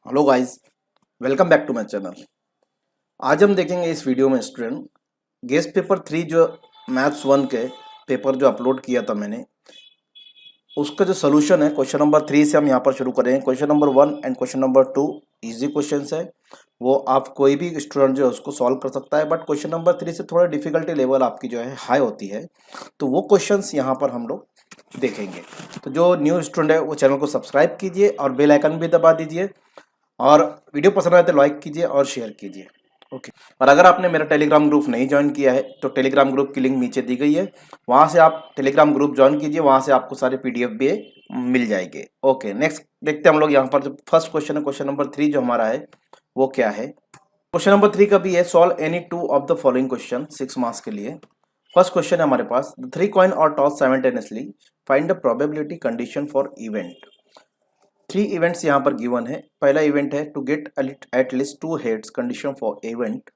Hello guys, welcome back to my channel. आज हम देखेंगे इस वीडियो में स्टूडेंट गेस्ट पेपर 3 जो मैथ्स 1 के पेपर जो अपलोड किया था मैंने, उसका जो सोल्यूशन है क्वेश्चन नंबर 3 से हम यहाँ पर शुरू करेंगे। Question number 1 and question number 2 easy questions है, वो आप कोई भी स्टूडेंट जो है उसको सॉल्व कर सकता है। बट क्वेश्चन नंबर 3 से थोड़ा डिफिकल्टी लेवल आपकी जो है हाई होती है, तो वो क्वेश्चंस यहाँ पर हम लोग देखेंगे। तो जो न्यू स्टूडेंट है वो चैनल को सब्सक्राइब कीजिए और बेल आइकन भी दबा दीजिए, और वीडियो पसंद आए तो लाइक कीजिए और शेयर कीजिए। ओके। और अगर आपने मेरा टेलीग्राम ग्रुप नहीं ज्वाइन किया है तो टेलीग्राम ग्रुप की लिंक नीचे दी गई है, वहां से आप टेलीग्राम ग्रुप ज्वाइन कीजिए, वहां से आपको सारे पीडीएफ भी मिल जाएंगे। ओके, नेक्स्ट देखते हैं हम लोग यहाँ पर। जो फर्स्ट क्वेश्चन है, क्वेश्चन नंबर 3 जो हमारा है वो क्या है। क्वेश्चन नंबर 3 का भी है, solve any two of the following question 6 marks के लिए। फर्स्ट क्वेश्चन है हमारे पास, द 3 कॉइन और toss simultaneously, find the probability condition for event. 3 events यहाँ पर गिवन है। पहला इवेंट है to get at least 2 heads condition for event.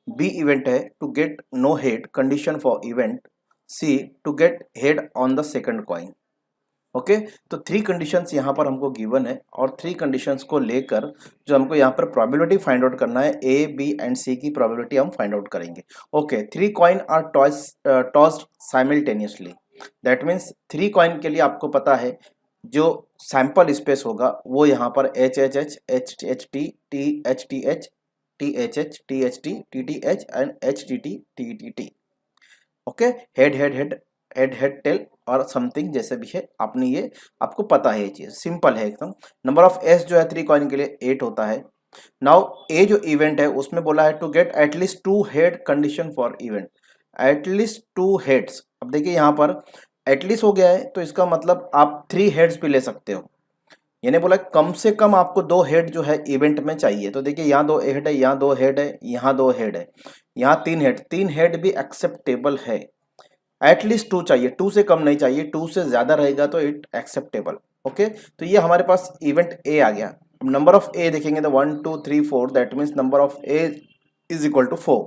B event है to get no head condition for event. C to get head on the second coin. Okay, तो 3 conditions यहाँ पर हमको गिवन है, और 3 कंडीशंस को लेकर जो हमको यहाँ पर प्रोबेबिलिटी फाइंड आउट करना है, ए बी एंड सी की प्रोबेबिलिटी हम फाइंड आउट करेंगे। Okay, 3 coin are tossed simultaneously, that means 3 coin के लिए आपको पता है जो सैंपल स्पेस होगा वो यहाँ पर H H H H H T H T H H T H T T H and H T T T. Okay, head head head head head tail और समथिंग जैसे भी है, आपने ये आपको पता है, ये चीज सिंपल है एकदम। नंबर ऑफ एस जो है 3 कॉइन के लिए 8 होता है। नाउ ए जो इवेंट है उसमें बोला है to get at least 2 head condition for event, at least 2 heads. अब देखिए यहाँ पर एटलीस्ट हो गया है, तो इसका मतलब आप 3 हेड्स भी ले सकते हो। यानी बोला कम से कम आपको 2 हेड जो है इवेंट में चाहिए। तो देखिए यहाँ 2 हेड है, यहाँ 2 हेड है, यहाँ 2 हेड है, यहाँ 3 हेड, 3 हेड भी एक्सेप्टेबल है। एटलीस्ट 2 चाहिए, 2 से कम नहीं चाहिए, 2 से ज्यादा रहेगा तो इट एक्सेप्टेबल। ओके, तो ये हमारे पास इवेंट ए आ गया। नंबर ऑफ ए देखेंगे तो 1 2 3 4, that means number of A is equal to 4।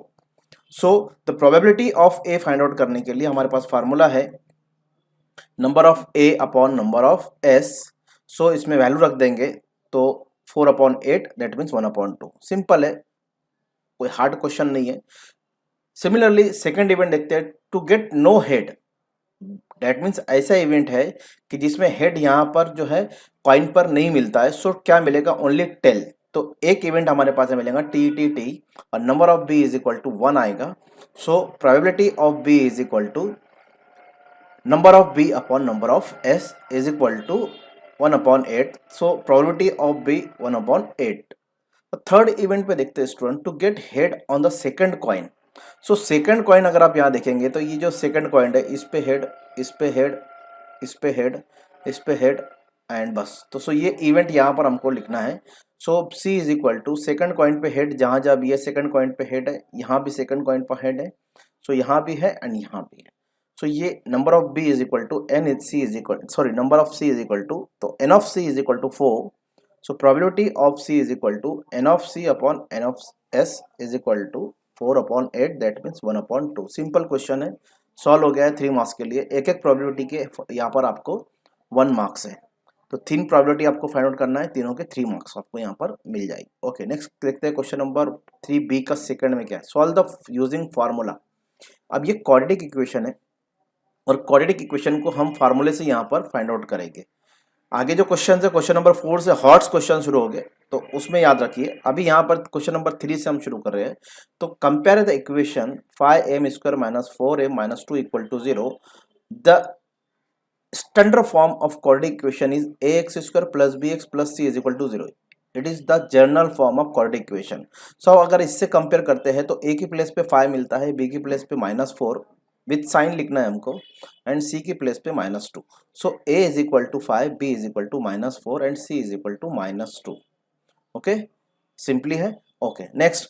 So the probability of A find out करने के लिए हमारे पास फार्मूला है number of A upon number of S. So इसमें वैल्यू रख देंगे तो 4 upon 8, that means 1 upon 2। Simple है, कोई हार्ड क्वेश्चन नहीं है। सिमिलरली सेकेंड इवेंट देखते हैं, to get no head, that means ऐसा इवेंट है कि जिसमें हेड यहाँ पर जो है कॉइन पर नहीं मिलता है। सो क्या मिलेगा, ओनली टेल। तो एक इवेंट हमारे पास मिलेगा टी टी टी, और number of B is equal to 1 आएगा। So probability of B is equal to number of b upon number of s is equal to 1 upon 8. So probability of b 1 upon 8. Third event पे देखते हैं student, to get head on the second coin. So second coin अगर आप यहाँ देखेंगे तो ये जो सेकंड कॉइन है, इस पे हेड, इस पे हेड, इस पे हेड, इस पे हेड, एंड बस। तो सो ये इवेंट यहाँ पर हमको लिखना है। So C is equal to second coin पे हेड, जहां जहां भी है सेकंड कॉइन पे हेड है, यहाँ भी सेकंड कॉइन पर हेड है, सो यहाँ भी है एंड यहाँ भी है। सो ये number of B is equal to n H C is equal, sorry number of C is equal to, तो n of C is equal to 4। So probability of C is equal to n of C upon n of S is equal to 4 upon 8, that means 1 upon 2। Simple question है, solve हो गया है 3 marks के लिए। एक एक probability के यहाँ पर आपको 1 मार्क्स है, तो 3 प्रोबेबिलिटी आपको फाइंड आउट करना है, तीनों के 3 मार्क्स आपको यहाँ पर मिल जाएगी। ओके, नेक्स्ट देखते हैं क्वेश्चन नंबर 3 बी का सेकंड में क्या है, सॉल्व द यूजिंग फार्मूला। अब ये क्वाड्रेटिक इक्वेशन है, और क्वाड्रेटिक इक्वेशन को हम फार्मूले से यहाँ पर फाइंड आउट करेंगे। आगे जो क्वेश्चन है क्वेश्चन नंबर 4 से हॉट्स क्वेश्चन शुरू हो गए, तो उसमें याद रखिए। अभी यहाँ पर क्वेश्चन नंबर 3 से हम शुरू कर रहे हैं। तो compare the equation 5m square minus 4m minus 2 equal to 0। The standard form of quadratic equation is ax square plus bx plus c is equal to 0। It is the general form of quadratic equation. So अगर इससे compare करते हैं तो a की place पे 5 मिलता है, b की प्लेस पे -4 विथ साइन लिखना है हमको, एंड c की प्लेस पे -2। So a is equal to 5, b is equal to -4 and c is equal to -2। Okay, simply है। Okay, next.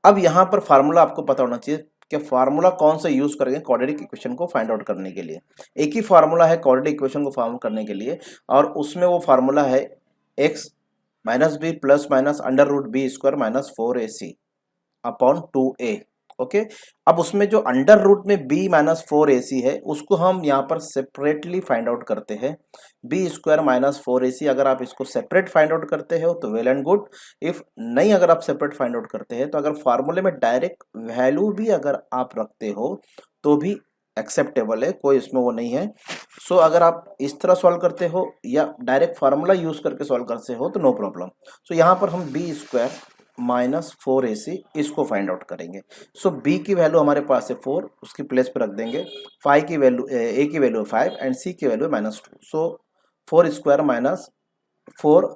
अब यहाँ पर फार्मूला आपको पता होना चाहिए कि फार्मूला कौन सा यूज करेंगे क्वाड्रेटिक इक्वेशन को फाइंड आउट करने के लिए। एक ही फार्मूला है क्वाड्रेटिक इक्वेशन को फाइंड करने के लिए, और उसमें वो फार्मूला है x minus b plus minus under root b square minus 4ac upon 2a। Okay. अब उसमें जो अंडर रूट में b minus four a c है उसको हम यहाँ पर सेपरेटली फाइंड आउट करते हैं। B square minus four a सी अगर आप इसको सेपरेट फाइंड आउट करते हो तो वेल एंड गुड। इफ नहीं अगर आप सेपरेट फाइंड आउट करते हैं तो अगर फार्मूले में डायरेक्ट वैल्यू भी अगर आप रखते हो तो भी एक्सेप्टेबल है, कोई इसमें वो नहीं है। सो अगर आप इस तरह सॉल्व करते हो या डायरेक्ट फार्मूला यूज करके सॉल्व करते हो तो नो प्रॉब्लम। सो यहाँ पर हम B square minus four a सी इसको फाइंड आउट करेंगे। सो b की वैल्यू हमारे पास है 4, उसकी प्लेस पे रख देंगे। फाइव की वैल्यू a की वैल्यू 5 एंड c की value -2। So 4 square minus 4,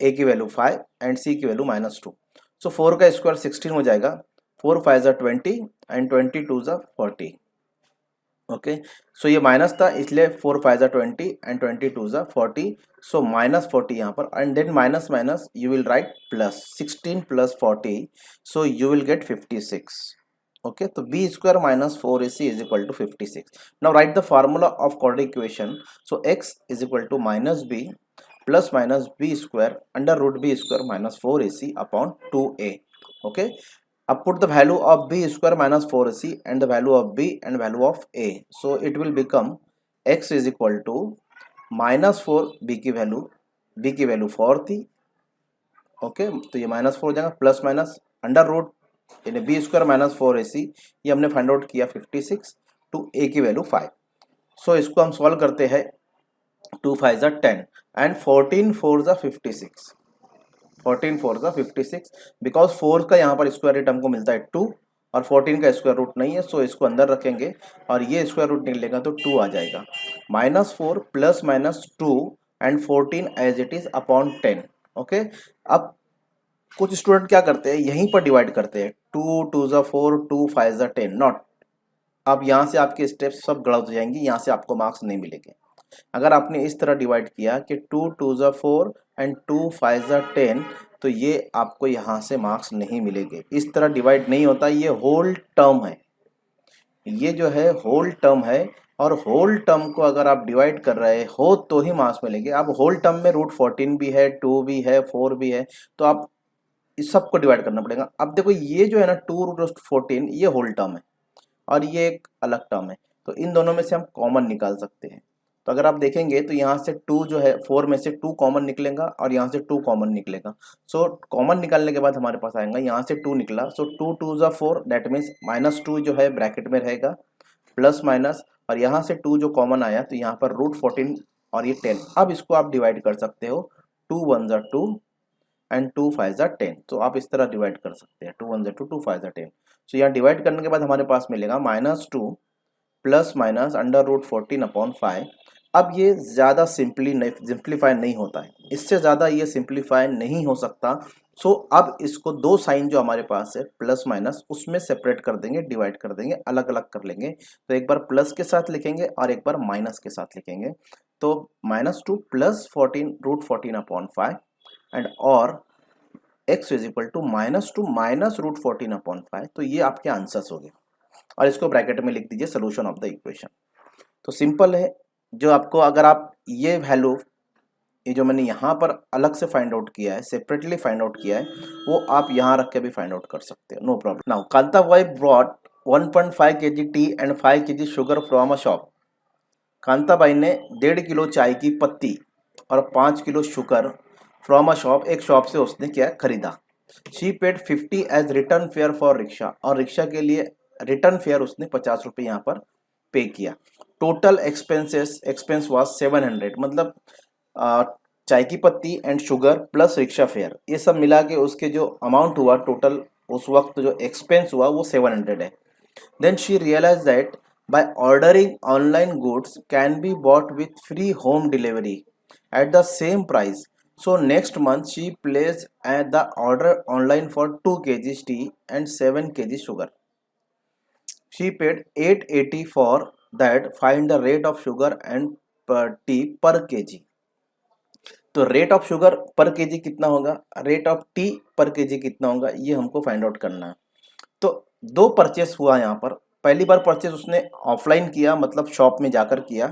a की वैल्यू 5 एंड c की वैल्यू -2। सो 4 का स्क्वायर 16 हो जाएगा। 4 5 ज़ा 20 एंड 22 ज़ा 40। ओके। सो ये माइनस था इसलिए 4 5 ज़ा 20 एंड 22 ज़ा 40। सो -40 यहाँ पर and then minus minus you will write plus 16 plus 40। So you will get 56। Okay, तो b square minus four a c is equal to 56। Now write the formula of quadratic equation. So x is equal to minus b plus minus b square under root b square minus four a c upon 2a। Okay, अब put the value of b square minus 4ac and the value of b and value of a. So it will become x is equal to minus four b की value 4 थी। Okay, तो ये -4 हो जाएगा plus minus under root यानी B square minus four a सी, ये हमने find out किया 56 टू ए की वैल्यू 5। सो इसको हम सॉल्व करते हैं। 2 5 ज़ा 10 एंड 14 4 ज़ा 56। 14 4 ज़ा 56 बिकॉज 4 का यहाँ पर स्क्वायर रूट हमको मिलता है 2 और 14 का स्क्वायर रूट नहीं है। सो इसको अंदर रखेंगे और ये स्क्वायर रूट निकलेगा तो 2 आ जाएगा। -4 plus minus 2 and 14 as it is upon 10। Okay, अब कुछ स्टूडेंट क्या करते हैं यहीं पर डिवाइड करते हैं। 2 2 ज़ा 4 2 5 ज़ा 10 नॉट। अब यहाँ से आपके स्टेप्स सब गलत हो जाएंगी, यहाँ से आपको मार्क्स नहीं मिलेंगे। अगर आपने इस तरह डिवाइड किया कि 2 2 ज़ा 4 एंड 2 5 ज़ा 10 तो ये आपको यहाँ से मार्क्स नहीं मिलेंगे। इस तरह डिवाइड नहीं होता, ये होल टर्म है, ये जो है होल टर्म है और होल टर्म को अगर आप डिवाइड कर रहे हो तो ही मार्क्स मिलेंगे। अब होल टर्म में रूट 14 भी है, 2 भी है, 4 भी है, तो आप इस सबको डिवाइड करना पड़ेगा। अब देखो ये जो है ना 2 रूट 14 ये होल टर्म है और ये एक अलग टर्म है, तो इन दोनों में से हम कॉमन निकाल सकते हैं। तो अगर आप देखेंगे तो यहाँ से 2 जो है 4 में से 2 कॉमन निकलेगा और यहाँ से 2 कॉमन निकलेगा। सो कॉमन निकालने के बाद हमारे पास आएगा यहाँ से 2 निकला। सो 2 2 ज़ा 4 दैट मीन्स -2 जो है ब्रैकेट में रहेगा प्लस माइनस और यहाँ से 2 जो कॉमन आया तो यहाँ पर रूट 14 और ये 10। अब इसको आप डिवाइड कर सकते हो। 2 1 ज़ा 2 एंड 2 5 ज़ा 10। तो आप इस तरह डिवाइड कर सकते हैं 2 1 ज़ा 2 2 5 ज़ा 10। सो यहाँ डिवाइड करने के बाद हमारे पास मिलेगा -2 plus minus under root 14 upon 5। अब ये ज़्यादा सिंप्लीफाई नहीं होता है, इससे ज़्यादा ये सिंप्लीफाई नहीं हो सकता। सो अब इसको दो साइन जो हमारे पास है प्लस माइनस उसमें सेपरेट कर देंगे, डिवाइड कर देंगे, अलग अलग कर लेंगे। तो एक बार प्लस के साथ लिखेंगे और एक बार माइनस के साथ लिखेंगे। तो -2 प्लस 14 रूट 14 अपॉन 5 एंड और x is equal to -2 minus root 14 upon 5। तो ये आपके आंसर्स हो गए और इसको ब्रैकेट में लिख दीजिए सोल्यूशन ऑफ द इक्वेशन। तो सिंपल है, जो आपको अगर आप ये वैल्यू ये जो मैंने यहाँ पर अलग से फाइंड आउट किया है, सेपरेटली फाइंड आउट किया है, वो आप यहाँ रख के भी फाइंड आउट कर सकते हो, no problem. Now Kanta wife brought 1.5 kg tea and 5 kg sugar from a shop. Kantabai ने 1.5 किलो चाय की पत्ती और 5 किलो शुगर फ्रॉम अ शॉप, एक शॉप से उसने क्या खरीदा। She paid 50 as return fare for rickshaw, और रिक्शा के लिए रिटर्न फेयर उसने 50 रुपये यहाँ पर पे किया। टोटल एक्सपेंस वाज 700, मतलब चाय की पत्ती and sugar plus rickshaw fair ये सब मिला के उसके जो अमाउंट हुआ टोटल उस वक्त जो एक्सपेंस हुआ वो 700 है। Then she realize that by ordering online goods can be bought with free home delivery at the same price. So next month she placed the order online for 2 kg tea and 7 kg sugar. She paid 880 for that. Find the rate of sugar and tea per kg. तो rate of sugar पर KG कितना होगा, rate of T पर KG कितना होगा, ये हमको find out करना है। तो दो परचेस हुआ यहाँ पर। पहली बार परचेस उसने ऑफलाइन किया, मतलब शॉप में जाकर किया,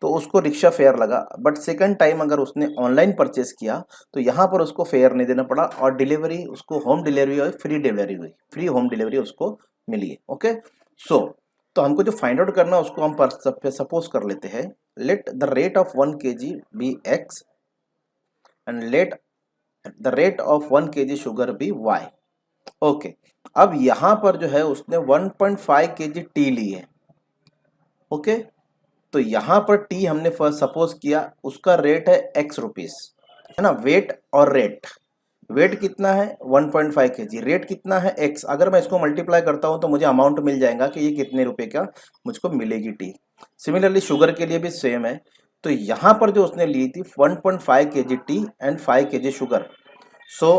तो उसको रिक्शा फेयर लगा। बट सेकंड टाइम अगर उसने ऑनलाइन परचेस किया तो यहाँ पर उसको फेयर नहीं देना पड़ा और डिलीवरी उसको होम डिलीवरी हुई, फ्री होम डिलीवरी उसको मिली है। ओके, सो तो हमको जो फाइंड आउट करना है उसको हम सपोज कर लेते हैं, let the rate of 1 kg be x and let the rate of 1 kg sugar be y। ओके, अब यहां पर जो है उसने 1.5 kg टी ली है। ओके, तो यहां पर टी हमने फर्स्ट सपोज किया, उसका रेट है x रुपीस, है ना। वेट और रेट, वेट कितना है 1.5 kg, रेट कितना है x। अगर मैं इसको मल्टीप्लाई करता हूं तो मुझे अमाउंट मिल जाएगा कि ये कितने रुपए का मुझको मिलेगी टी। सिमिलरली शुगर के लिए भी सेम है। तो यहां पर जो उसने ली थी 1.5 kg tea and 5 kg sugar, so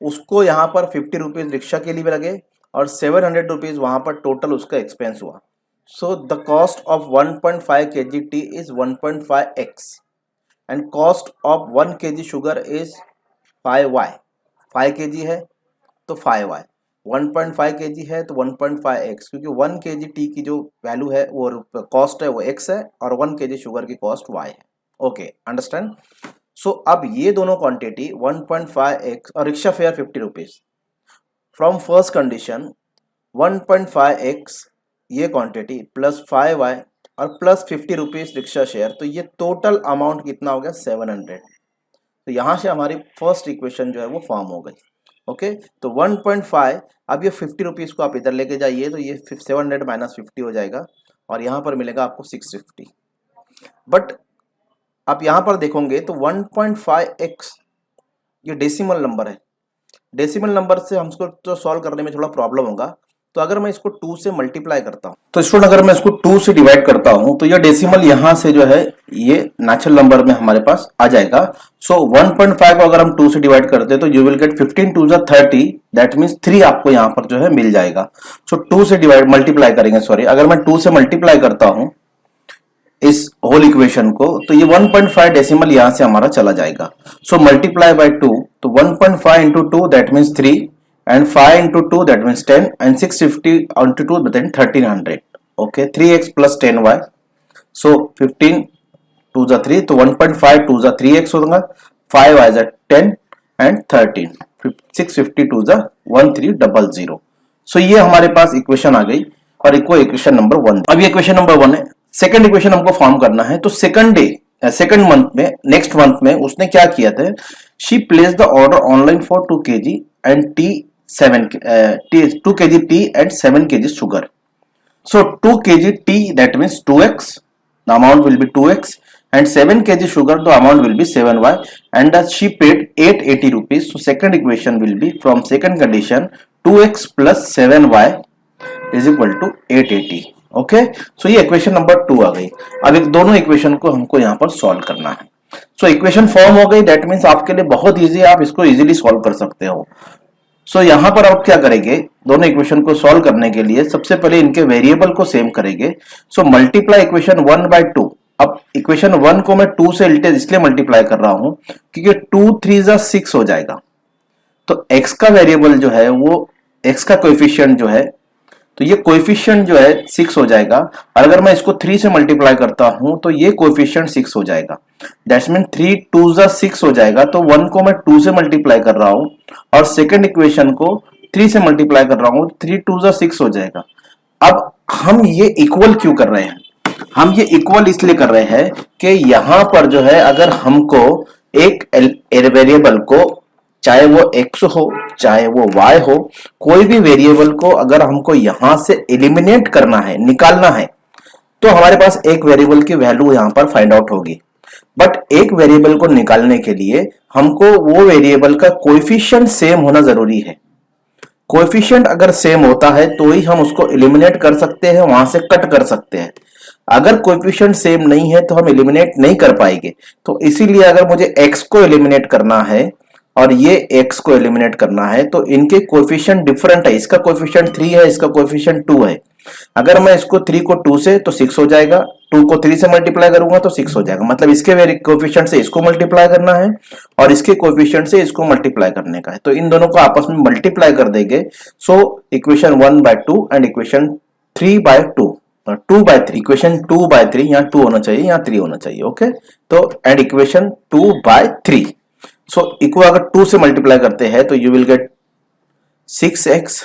उसको यहाँ पर 50 रुपीज रिक्शा के लिए भी लगे और 700 रुपीज वहां पर टोटल उसका एक्सपेंस हुआ। So the cost of 1.5 kg tea is 1.5x and cost of 1 kg sugar is 5y। 5 kg है तो 5y, 1.5 kg है तो 1.5x, क्योंकि 1 kg टी की जो वैल्यू है वो कॉस्ट है वो x है और 1 kg शुगर की कॉस्ट y है। Okay, understand. सो अब ये दोनों क्वांटिटी 1.5x और rickshaw fare 50 rupees, from first condition 1.5x ये क्वांटिटी प्लस 5y और प्लस 50 रुपीज रिक्शा शेयर, तो ये टोटल अमाउंट कितना हो गया 700। तो यहां से हमारी फर्स्ट इक्वेशन जो है वो फॉर्म हो गई। ओके, तो 1.5, अब ये 50 रुपीज को आप इधर लेके जाइए तो ये 700 माइनस 50 हो जाएगा और यहाँ पर मिलेगा आपको 650। बट आप यहाँ पर देखोगे तो 1.5x ये डेसिमल नंबर है, डेसिमल नंबर से हमको तो सॉल्व करने में थोड़ा प्रॉब्लम होगा। तो अगर मैं इसको 2 से मल्टीप्लाई करता हूं, तो स्टूडेंट अगर मैं इसको 2 से डिवाइड करता हूं तो ये डेसिमल यहां से जो है ये नेचुरल नंबर में हमारे पास आ जाएगा। सो 1.5 को अगर हम 2 से डिवाइड करते हैं तो यू विल गेट 15 2 जा 30, दैट मींस 3 आपको यहां पर जो है मिल जाएगा। सो 2 से डिवाइड मल्टीप्लाई करेंगे, सॉरी, अगर मैं 2 से मल्टीप्लाई करता हूं इस होल इक्वेशन को तो ये 1.5 डेसिमल यहां से हमारा चला जाएगा। सो मल्टीप्लाई बाय 2, तो 1.5 into 2 that means 3 and 5 into 2 that means 10 and 650 into 2 that 1300। Okay, 3x plus 10y, सो 15 2 जा 3, तो 1.5 2 जा 3x होगा, 5y जा 10 एंड 13, 650 2 जा 1300। सो ये हमारे पास इक्वेशन आ गई और इक्वेशन नंबर 1। अब ये इक्वेशन नंबर 1 है। सेकंड इक्वेशन हमको फॉर्म करना है, तो सेकंड मंथ में, नेक्स्ट मंथ में उसने क्या किया था, she place the order online for 2 kg and T 2 kg tea and 7 kg sugar. So 2 kg T that means 2x, the amount will be 2x, and 7 kg sugar, the amount will be 7y, and she paid 880 rupees. So second equation will be from second condition 2x plus 7y is equal to 880। Okay, सो ये equation number 2 आ गई। अब एक दोनों equation को हमको यहाँ पर solve करना है। सो इक्वेशन फॉर्म हो गई, दैट मीन्स आपके लिए बहुत इजी है, आप इसको इजीली सॉल्व कर सकते हो। सो यहाँ पर आप क्या करेंगे, दोनों इक्वेशन को सॉल्व करने के लिए सबसे पहले इनके वेरिएबल को सेम करेंगे। So multiply equation 1 by 2। अब इक्वेशन 1 को मैं 2 से इसलिए मल्टीप्लाई कर रहा हूं क्योंकि 2 3 जा 6 हो जाएगा। तो x का वेरिएबल जो है वो x का कोएफिशिएंट जो है, तो ये कोएफिशिएंट जो है 6 हो जाएगा। और अगर मैं इसको 3 से मल्टीप्लाई करता हूं तो ये कोएफिशिएंट 6 हो जाएगा, दैट्स मीन 3 2 जा 6 हो जाएगा। तो 1 को मैं 2 से मल्टीप्लाई कर रहा हूं और सेकंड इक्वेशन को 3 से मल्टीप्लाई कर रहा हूं, 3 2 जा 6 हो जाएगा। अब हम ये इक्वल क्यों कर रहे हैं, हम ये इक्वल इसलिए कर रहे हैं कि यहां पर जो है अगर हमको एक वेरिएबल को, चाहे वो x हो चाहे वो y हो, कोई भी वेरिएबल को अगर हमको यहां से एलिमिनेट करना है, निकालना है, तो हमारे पास एक वेरिएबल की वैल्यू यहां पर फाइंड आउट होगी। बट एक वेरिएबल को निकालने के लिए हमको वो वेरिएबल का कोएफिशिएंट सेम होना जरूरी है। कोएफिशिएंट अगर सेम होता है तो ही हम उसको एलिमिनेट कर सकते हैं, वहां से कट कर सकते हैं। अगर कोएफिशिएंट सेम नहीं है तो हम एलिमिनेट नहीं कर पाएंगे। तो इसीलिए अगर मुझे x को एलिमिनेट करना है और ये x को एलिमिनेट करना है तो इनके कोएफिशिएंट डिफरेंट है, इसका कोएफिशिएंट 3 है, इसका कोएफिशिएंट 2 है। अगर मैं इसको 3 को 2 से तो 6 हो जाएगा, 2 को 3 से मल्टीप्लाई करूंगा तो 6 हो जाएगा। मतलब इसके कोएफिशिएंट से इसको मल्टीप्लाई करना है और इसके कोएफिशिएंट से इसको मल्टीप्लाई करने का है, तो इन दोनों को आपस में मल्टीप्लाई कर देंगे। So equation 1 by 2 and equation 3 by 2, 2 by 3, equation 2 by 3, यहाँ 2 होना चाहिए, यहाँ 3 होना चाहिए। ओके, तो and equation 2 by 3। So equal अगर 2 से मल्टीप्लाई करते हैं तो यू विल गेट 6x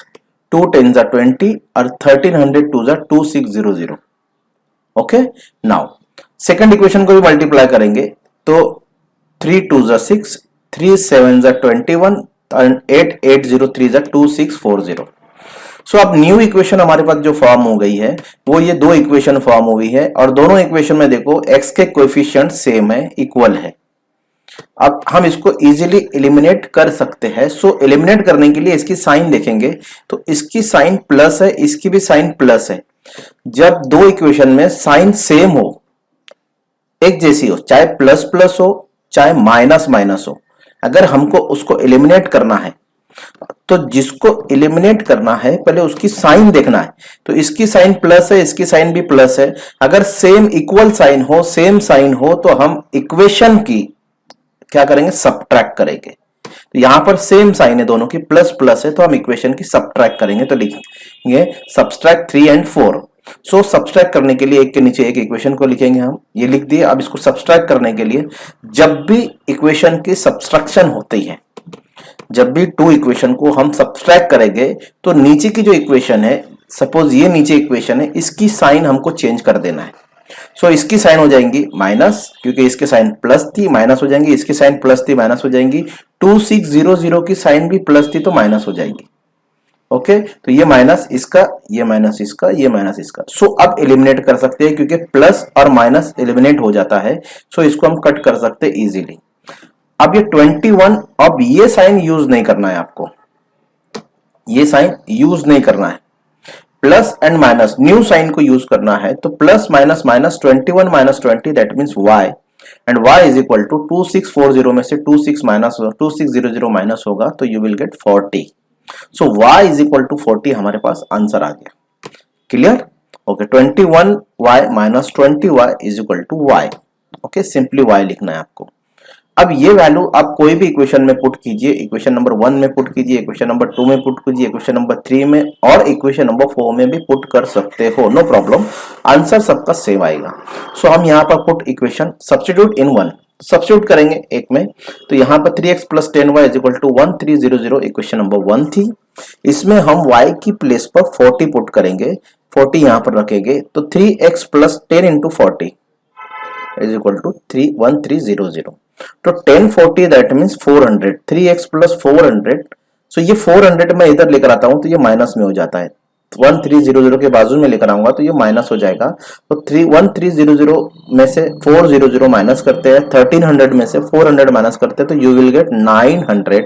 2 10 जा 20 और 1300 2 जा 2600। ओके, नाउ सेकंड इक्वेशन को भी मल्टीप्लाई करेंगे तो 3 2 जा 6, 3 7 जा 21 और 8 8 0 3 जा 2640। सो अब न्यू इक्वेशन हमारे पास जो फॉर्म हो गई है वो ये दो इक्वेशन फॉर्म हो गई है और दोनों इक्वेशन में देखो x के कोएफिशिएंट सेम है, इक्वल है। अब हम इसको इजीली एलिमिनेट कर सकते हैं। सो एलिमिनेट करने के लिए इसकी साइन देखेंगे तो इसकी साइन प्लस है, इसकी भी साइन प्लस है। जब दो इक्वेशन में साइन सेम हो, एक जैसी हो, चाहे प्लस प्लस हो चाहे माइनस माइनस हो, अगर हमको उसको एलिमिनेट करना है तो जिसको एलिमिनेट करना है पहले उसकी साइन देखना है। तो इसकी साइन प्लस है, इसकी साइन भी प्लस है। अगर सेम इक्वल साइन हो, सेम साइन हो तो हम इक्वेशन की क्या करेंगे, सब्ट्रैक्ट करेंगे। तो यहां पर सेम साइन है दोनों की, प्लस प्लस है, तो हम इक्वेशन की सब्ट्रैक्ट करेंगे। तो लिखेंगे सब्ट्रैक्ट 3 एंड 4। सो सब्ट्रैक्ट करने के लिए एक के नीचे एक इक्वेशन को लिखेंगे हम, ये लिख दिए। अब इसको सब्ट्रैक्ट करने के लिए जब भी इक्वेशन की सब्ट्रैक्शन होती है, जब भी टू इक्वेशन को हम सब्ट्रैक्ट करेंगे तो नीचे की जो इक्वेशन है, सपोज ये नीचे इक्वेशन है, इसकी साइन हमको चेंज कर देना है। सो इसकी साइन हो जाएंगी माइनस, क्योंकि इसके साइन प्लस थी, माइनस हो जाएंगी। इसकी साइन प्लस थी, माइनस हो जाएंगी। 2600 की साइन भी प्लस थी तो माइनस हो जाएगी। ओके, तो ये माइनस इसका, ये माइनस इसका, ये माइनस इसका। सो अब एलिमिनेट कर सकते हैं क्योंकि प्लस और माइनस एलिमिनेट हो जाता है। सो इसको हम कट कर सकते हैं इजीली। अब ये 21, अब ये साइन यूज नहीं करना है आपको, ये साइन यूज नहीं करना है। Plus and minus new sign को यूज करना है। तो plus minus minus 21 minus 20 that means y, and y is equal to 2640 में से 2600 माइनस होगा तो you will get 40। So y is equal to 40 हमारे पास आंसर आ गया। Clear? Okay, 21y minus 20y is equal to y। Okay, simply y लिखना है आपको। अब ये वैल्यू आप कोई भी इक्वेशन में पुट कीजिए, इक्वेशन नंबर 1 में पुट कीजिए, इक्वेशन नंबर 2 में पुट कीजिए, इक्वेशन नंबर 3 में और इक्वेशन नंबर 4 में भी पुट कर सकते हो, नो प्रॉब्लम, आंसर सबका सेम आएगा। सो हम यहाँ पर put equation substitute in 1, substitute करेंगे एक में। तो यहाँ पर 3x plus 10y is equal to 1300 equation number 1 थी। इसमें हम y की प्लेस पर 40 पुट करेंगे, 40 यहाँ पर रखेंगे। तो 3x plus 10 into 40 is equal to 1300। तो 1040 दैट मींस 400, 3x प्लस 400। सो ये 400 मैं इधर लेकर आता हूं तो ये माइनस में हो जाता है। 1300 के बाजू में लेकर आऊंगा तो ये माइनस हो जाएगा। तो 1300 में से 400 माइनस करते हैं, 1300 में से 400 माइनस करते हैं तो यू विल गेट 900।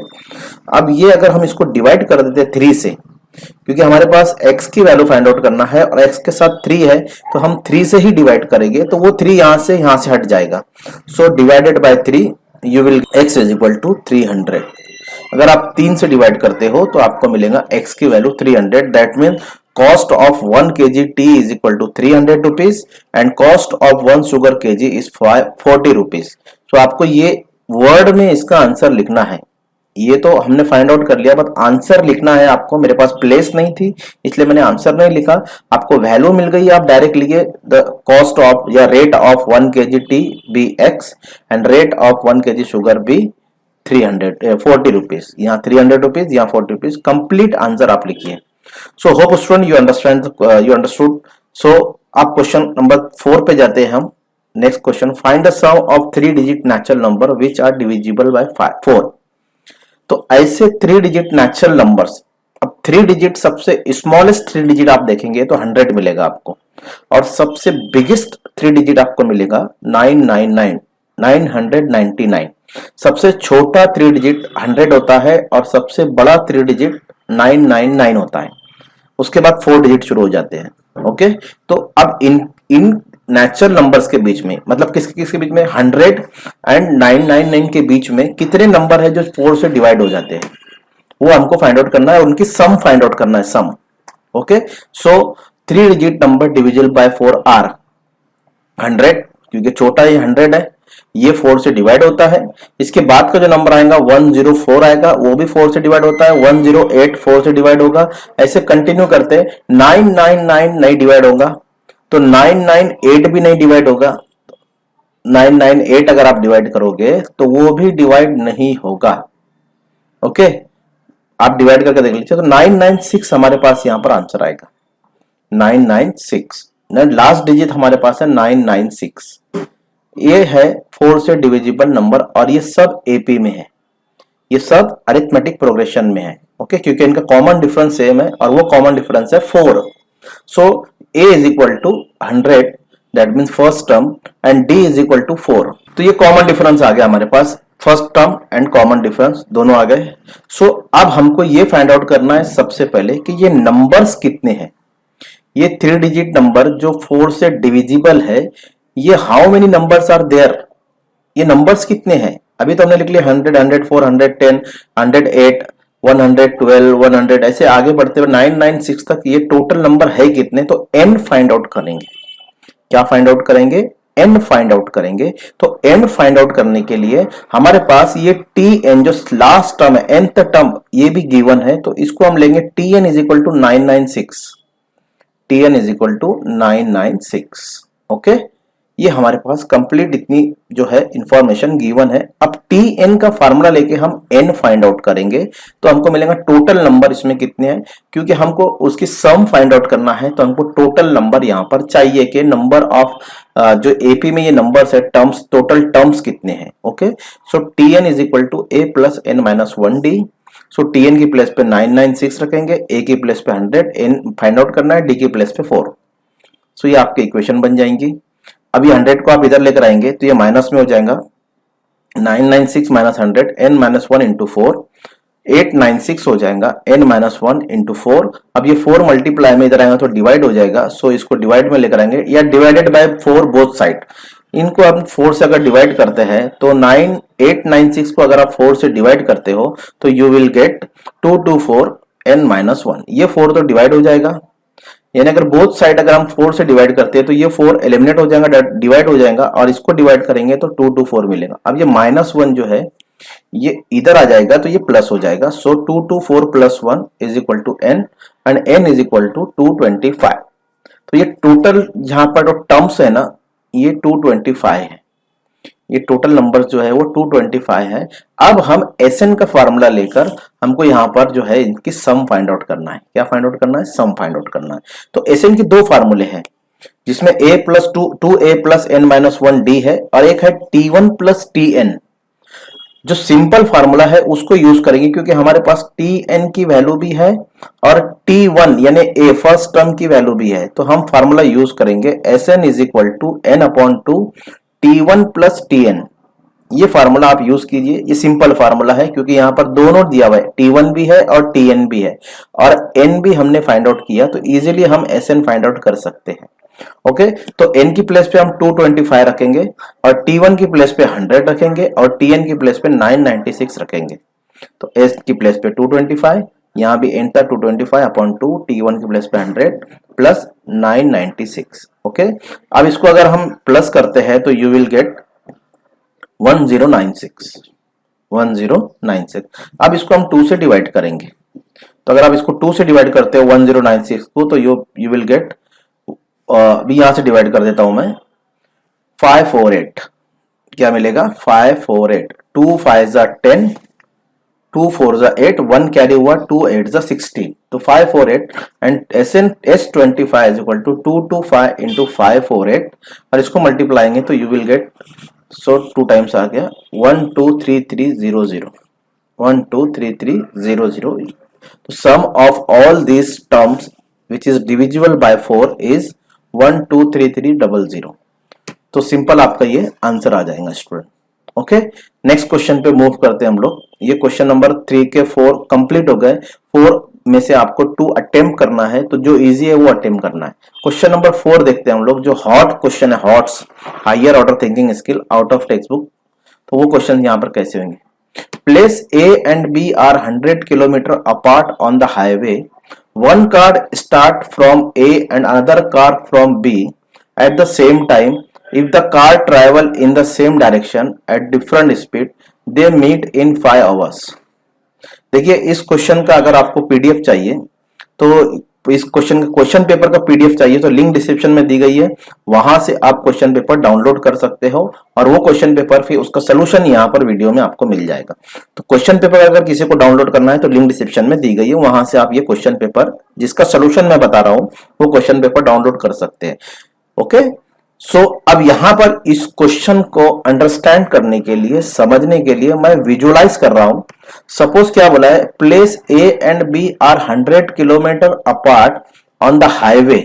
अब ये अगर हम इसको डिवाइड कर देते हैं 3 से, क्योंकि हमारे पास x की वैल्यू फाइंड आउट करना है और x के साथ 3 है तो हम 3 से ही डिवाइड करेंगे तो वो 3 यहां से हट जाएगा। So divided by 3 you will x is equal to 300। अगर आप 3 से डिवाइड करते हो तो आपको मिलेगा x की value 300। That mean cost of 1 kg tea is equal to 300 rupees and cost of 1 sugar kg is 40 rupees. तो आपको ये वर्ड में इसका आंसर लिखना है। ये तो हमने फाइंड आउट कर लिया, बट आंसर लिखना है आपको। मेरे पास प्लेस नहीं थी इसलिए मैंने आंसर नहीं लिखा। आपको वैल्यू मिल गई, आप डायरेक्ट लिखिए द कॉस्ट ऑफ या rate of 1 kg tea be x and rate of 1 kg sugar be 40 rupees. यहाँ 300 रुपीज, यहाँ 40 रुपीज। कंप्लीट आंसर आप लिखिए। So hope student you understood. So आप क्वेश्चन नंबर 4 पे जाते हैं हम। Next question, find the sum of 3 digit natural number which are divisible by 4। तो ऐसे 3 डिजिट नेचुरल नंबर्स, अब 3 डिजिट सबसे स्मॉलेस्ट 3 डिजिट आप देखेंगे तो 100 मिलेगा आपको, और सबसे बिगेस्ट 3 डिजिट आपको मिलेगा 999। सबसे छोटा 3 डिजिट 100 होता है और सबसे बड़ा 3 डिजिट 999 होता है। उसके बाद 4 डिजिट शुरू हो जाते हैं। ओके, तो अब इन नेचुरल नंबर्स के बीच में, मतलब किसके बीच में, 100 एंड 999 के बीच में कितने नंबर है जो 4 से डिवाइड हो जाते हैं, वो हमको फाइंड आउट करना है। उनकी सम फाइंड आउट करना है, sum. Okay, so 3 digit number divisible by 4 are 100, क्योंकि छोटा ये 100 है, ये 4 से डिवाइड होता है। इसके बाद का जो नंबर आएगा 104 आएगा, वो भी 4 से डिवाइड होता है। 108 4 से डिवाइड होगा। ऐसे कंटिन्यू करते हैं। 999 नहीं डिवाइड होगा तो 998 भी नहीं डिवाइड होगा। 998 अगर आप डिवाइड करोगे तो वो भी डिवाइड नहीं होगा। ओके, आप डिवाइड करके देख लीजिए, तो 996 हमारे पास यहाँ पर आंसर आएगा 996। लास्ट डिजिट हमारे पास है 996। ये है 4 से डिविजिबल नंबर और ये सब एपी में है, ये सब अरिथमेटिक प्रोग्रेशन में है। ओके, क्योंकि इनका कॉमन डिफरेंस सेम है और वो कॉमन डिफरेंस है 4। So a is equal to 100, that means first term, and d is equal to 4। तो ये कॉमन डिफरेंस आ गया हमारे पास, first term and common difference दोनों आ गए। सो अब हमको ये फाइंड आउट करना है सबसे पहले कि ये नंबर्स कितने हैं। ये 3 डिजिट नंबर जो 4 से डिविजिबल है, ये how many numbers are there, ये नंबर्स कितने हैं। अभी तो हमने लिख लिया 100, 104, 110, 108, 112, 100, ऐसे आगे बढ़ते हुए 996 तक ये टोटल नंबर है कितने। तो n फाइंड आउट करेंगे। क्या फाइंड आउट करेंगे? n फाइंड आउट करेंगे। तो n फाइंड आउट करने के लिए हमारे पास ये tn जो लास्ट टर्म है, nth टर्म, ये भी गिवन है, तो इसको हम लेंगे tn is equal to 996, tn is equal to 996। Okay, ये हमारे पास कंप्लीट इतनी जो है इंफॉर्मेशन गिवन है। अब tn का फार्मूला लेके हम n फाइंड आउट करेंगे, तो हमको मिलेगा टोटल नंबर इसमें कितने हैं, क्योंकि हमको उसकी सम फाइंड आउट करना है, तो हमको टोटल नंबर यहाँ पर चाहिए कि नंबर ऑफ जो एपी में ये नंबर्स है, टर्म्स, टोटल टर्म्स कितने हैं। Okay, so tn is equal to a plus n minus 1d। So tn की प्लेस पे 996 रखेंगे, a की प्लेस पे 100, n फाइंड आउट करना है, d की प्लेस पे 4। सो ये आपकी इक्वेशन बन जाएंगी। अभी 100 को आप इधर लेकर आएंगे तो ये माइनस में हो जाएगा, 996 माइनस 100, n माइनस 1 इंटू 4, 896 हो जाएगा, n माइनस 1 इंटू 4। अब ये 4 मल्टीप्लाई में इधर आएगा तो डिवाइड हो जाएगा, सो इसको डिवाइड में लेकर आएंगे, या डिवाइडेड बाय 4 बोथ साइड। इनको आप 4 से अगर डिवाइड करते हैं तो 896 को अगर आप 4 से डिवाइड करते हो तो you will gate 224 n minus 1। ये 4 तो डिवाइड हो जाएगा, यानी अगर बोथ साइड अगर हम 4 से डिवाइड करते हैं तो ये 4 एलिमिनेट हो जाएगा, डिवाइड हो जाएगा, और इसको डिवाइड करेंगे तो 224 मिलेगा। अब ये माइनस 1 जो है ये इधर आ जाएगा तो ये प्लस हो जाएगा। So 224 plus 1 is equal to n, and n is equal to 225। तो ये टोटल यहाँ पर जो टर्म्स है ना, ये 225 है, ये टोटल नंबर जो है वो 225 है। अब हम Sn का फार्मूला लेकर हमको यहाँ पर जो है इनकी सम फाइंड आउट करना है। क्या फाइंड आउट करना है? सम फाइंड आउट करना है। तो Sn के दो फार्मूले हैं, जिसमें a plus 2a plus n minus 1d है, और एक है t1 प्लस tn। जो सिंपल फार्मूला है उसको यूज करेंगे, क्योंकि हमारे पास tn की वैल्यू भी है और t1 यानी a फर्स्ट टर्म की वैल्यू भी है। तो हम फार्मूला यूज करेंगे Sn is equal to n upon 2 t1 plus tn। ये फार्मूला आप यूज कीजिए, ये सिंपल फार्मूला है, क्योंकि यहाँ पर दोनों दिया हुआ है, t1 भी है और tn भी है, और n भी हमने फाइंड आउट किया, तो इजीली हम Sn फाइंड आउट कर सकते हैं। ओके, तो n की प्लेस पे हम 225 रखेंगे, और t1 की प्लेस पे 100 रखेंगे, और tn की प्लेस पे 996 रखेंगे। तो s की प्लेस पे 225, यहाँ भी n था 225 अपॉन 2, t1 की प्लेस पे 100 प्लस 996। ओके, अब इसको अगर हम प्लस करते हैं तो यू विल गेट 1096। अब इसको हम 2 से डिवाइड करेंगे, तो अगर आप इसको 2 से डिवाइड करते हो 1096 को, तो यू विल गेट, अभी यहां से डिवाइड कर देता हूं मैं, 548। क्या मिलेगा? 548। 2 5 जा 10, 2 4 जा 8, 1 कैरी हुआ, 2 8 जा 16, तो 548, and S25 is equal to 225 into 548, और इसको मल्टीप्लाएंगे तो you will get, so 2 times आ गया, 123300, 123300। तो sum of all these terms which is divisible by 4 is 123300। तो सिंपल आपका ये आंसर आ जाएगा स्टूडेंट। ओके, नेक्स्ट क्वेश्चन पे मूव करते हैं हम लोग। ये क्वेश्चन नंबर 3 के 4 कंप्लीट हो गए। 4 में से आपको 2 अटेम्प्ट करना है, तो जो इजी है वो अटेम्प्ट करना है। क्वेश्चन नंबर 4 देखते हैं हम लोग, जो हॉट क्वेश्चन है, hots higher order thinking skill out of text book. तो वो क्वेश्चन यहाँ पर कैसे होंगे? Place A and B are 100 kilometer apart on the highway. One car start from A and another car from B at the same time. If the car travel in the same direction at different speed, they meet in 5 hours. देखिए, इस question का अगर आपको PDF चाहिए तो इस question paper का PDF चाहिए तो लिंक डिस्क्रिप्शन में दी गई है, वहां से आप क्वेश्चन पेपर डाउनलोड कर सकते हो और वो क्वेश्चन पेपर फिर उसका सोल्यूशन यहाँ पर वीडियो में आपको मिल जाएगा। तो क्वेश्चन पेपर अगर किसी को डाउनलोड करना है तो लिंक डिस्क्रिप्शन में दी गई है, वहां से आप ये क्वेश्चन पेपर जिसका सोल्यूशन मैं बता रहा हूँ वो क्वेश्चन पेपर डाउनलोड कर सकते हैं। ओके, सो अब यहां पर इस क्वेश्चन को अंडरस्टैंड करने के लिए, समझने के लिए मैं विजुअलाइज कर रहा हूं। सपोज क्या बोला है, place A and B are 100 kilometre apart on the highway.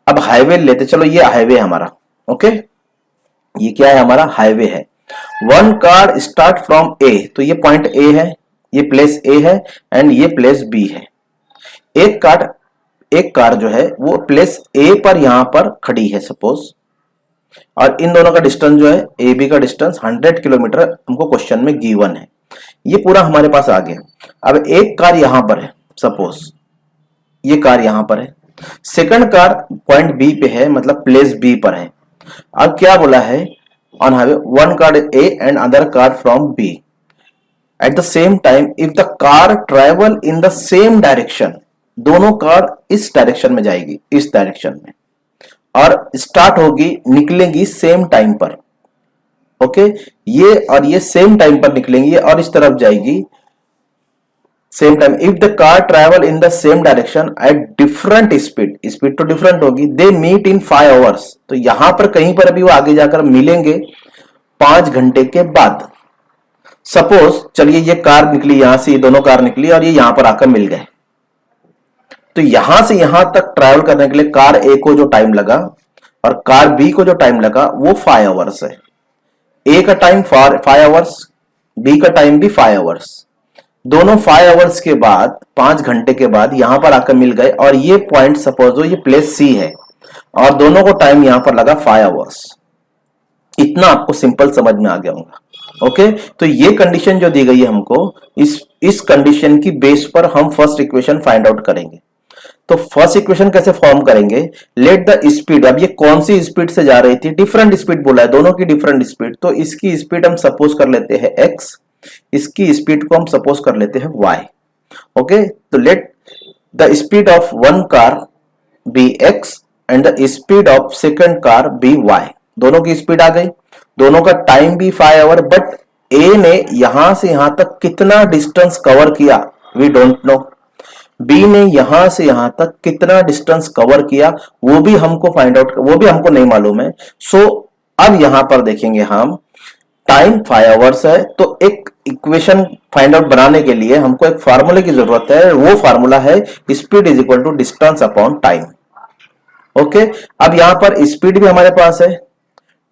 अब हाईवे लेते, चलो ये हाईवे है हमारा। ओके, ये क्या है, हमारा हाईवे है। वन कार स्टार्ट फ्रॉम ए, तो ये पॉइंट ए है, ये प्लेस ए है एंड ये प्लेस बी है। एक कार जो है वो प्लेस ए पर यहां पर खड़ी है सपोज, और इन दोनों का डिस्टेंस जो है ए बी का डिस्टेंस 100 किलोमीटर हमको क्वेश्चन में गिवन है। ये पूरा हमारे पास आ गया। अब एक कार यहां पर है, सपोज ये कार यहां पर है, सेकंड कार पॉइंट बी पे है, मतलब प्लेस बी पर है। अब क्या बोला है, on highway one car A and other car from B at the same time if the car travel in the same direction, दोनों कार इस डायरेक्शन में जाएगी, इस डायरेक्शन में, और स्टार्ट होगी, निकलेंगी सेम टाइम पर। ओके, ये और ये सेम टाइम पर निकलेंगी और इस तरफ जाएगी same time. If the car travel in the same direction at different speed, speed तो डिफरेंट होगी, दे मीट इन 5 आवर्स, तो यहां पर कहीं पर अभी वो आगे जाकर मिलेंगे 5 घंटे के बाद। सपोज चलिए ये कार निकली यहां से, ये दोनों कार निकली और ये यहां पर आकर मिल गए, तो यहां से यहां तक ट्रैवल करने के लिए कार ए को जो टाइम लगा और कार बी को जो टाइम लगा वो 5 आवर्स है। ए का टाइम 5 आवर्स, बी का टाइम भी 5 आवर्स। दोनों 5 आवर्स के बाद, 5 घंटे के बाद यहां पर आकर मिल गए और ये पॉइंट सपोज हो ये प्लेस सी है और दोनों को टाइम यहां पर लगा 5 आवर्स। इतना आपको सिंपल समझ में आ गया होगा। ओके, तो ये कंडीशन जो दी गई है हमको, इस कंडीशन की बेस पर हम फर्स्ट इक्वेशन फाइंड आउट करेंगे। तो फर्स्ट इक्वेशन कैसे फॉर्म करेंगे, लेट द स्पीड, अब ये कौन सी स्पीड से जा रही थी, डिफरेंट स्पीड बोला है, दोनों की डिफरेंट स्पीड, तो इसकी स्पीड हम सपोज कर लेते हैं x, इसकी स्पीड को हम सपोज कर लेते हैं y। ओके, तो let the speed of one car be x and the speed of second car be y। दोनों की स्पीड आ गई, दोनों का टाइम भी 5 आवर, बट a ने यहां से यहां तक कितना डिस्टेंस कवर किया वी डोंट नो, बी ने यहां से यहां तक कितना डिस्टेंस कवर किया वो भी हमको फाइंड आउट, वो भी हमको नहीं मालूम है। सो अब यहां पर देखेंगे हम, टाइम 5 आवर्स है, तो एक इक्वेशन फाइंड आउट बनाने के लिए हमको एक फार्मूले की जरूरत है, वो फार्मूला है speed is equal to distance upon time. Okay, अब यहां पर स्पीड भी हमारे पास है,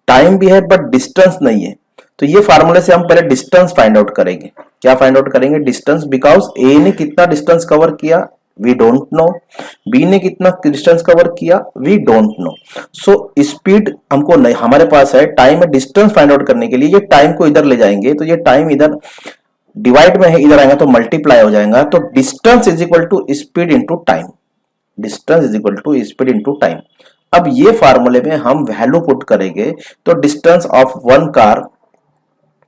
टाइम भी है, बट डिस्टेंस नहीं है, तो ये फार्मूले से हम पहले डिस्टेंस फाइंड आउट करेंगे। क्या फाइंड आउट करेंगे, डिस्टेंस, बिकॉज ए ने कितना डिस्टेंस कवर किया वी डोंट नो, बी ने कितना डिस्टेंस कवर किया we don't know. So speed हमको नहीं, हमारे पास है, टाइम है, डिस्टेंस फाइंड आउट करने के लिए ये टाइम को इधर ले जाएंगे, तो ये टाइम इधर डिवाइड में है, इधर आएगा तो मल्टीप्लाई हो जाएगा, तो distance is equal to speed into time, distance is equal to speed into time. अब ये फार्मूले में हम वैल्यू पुट करेंगे, तो distance of one car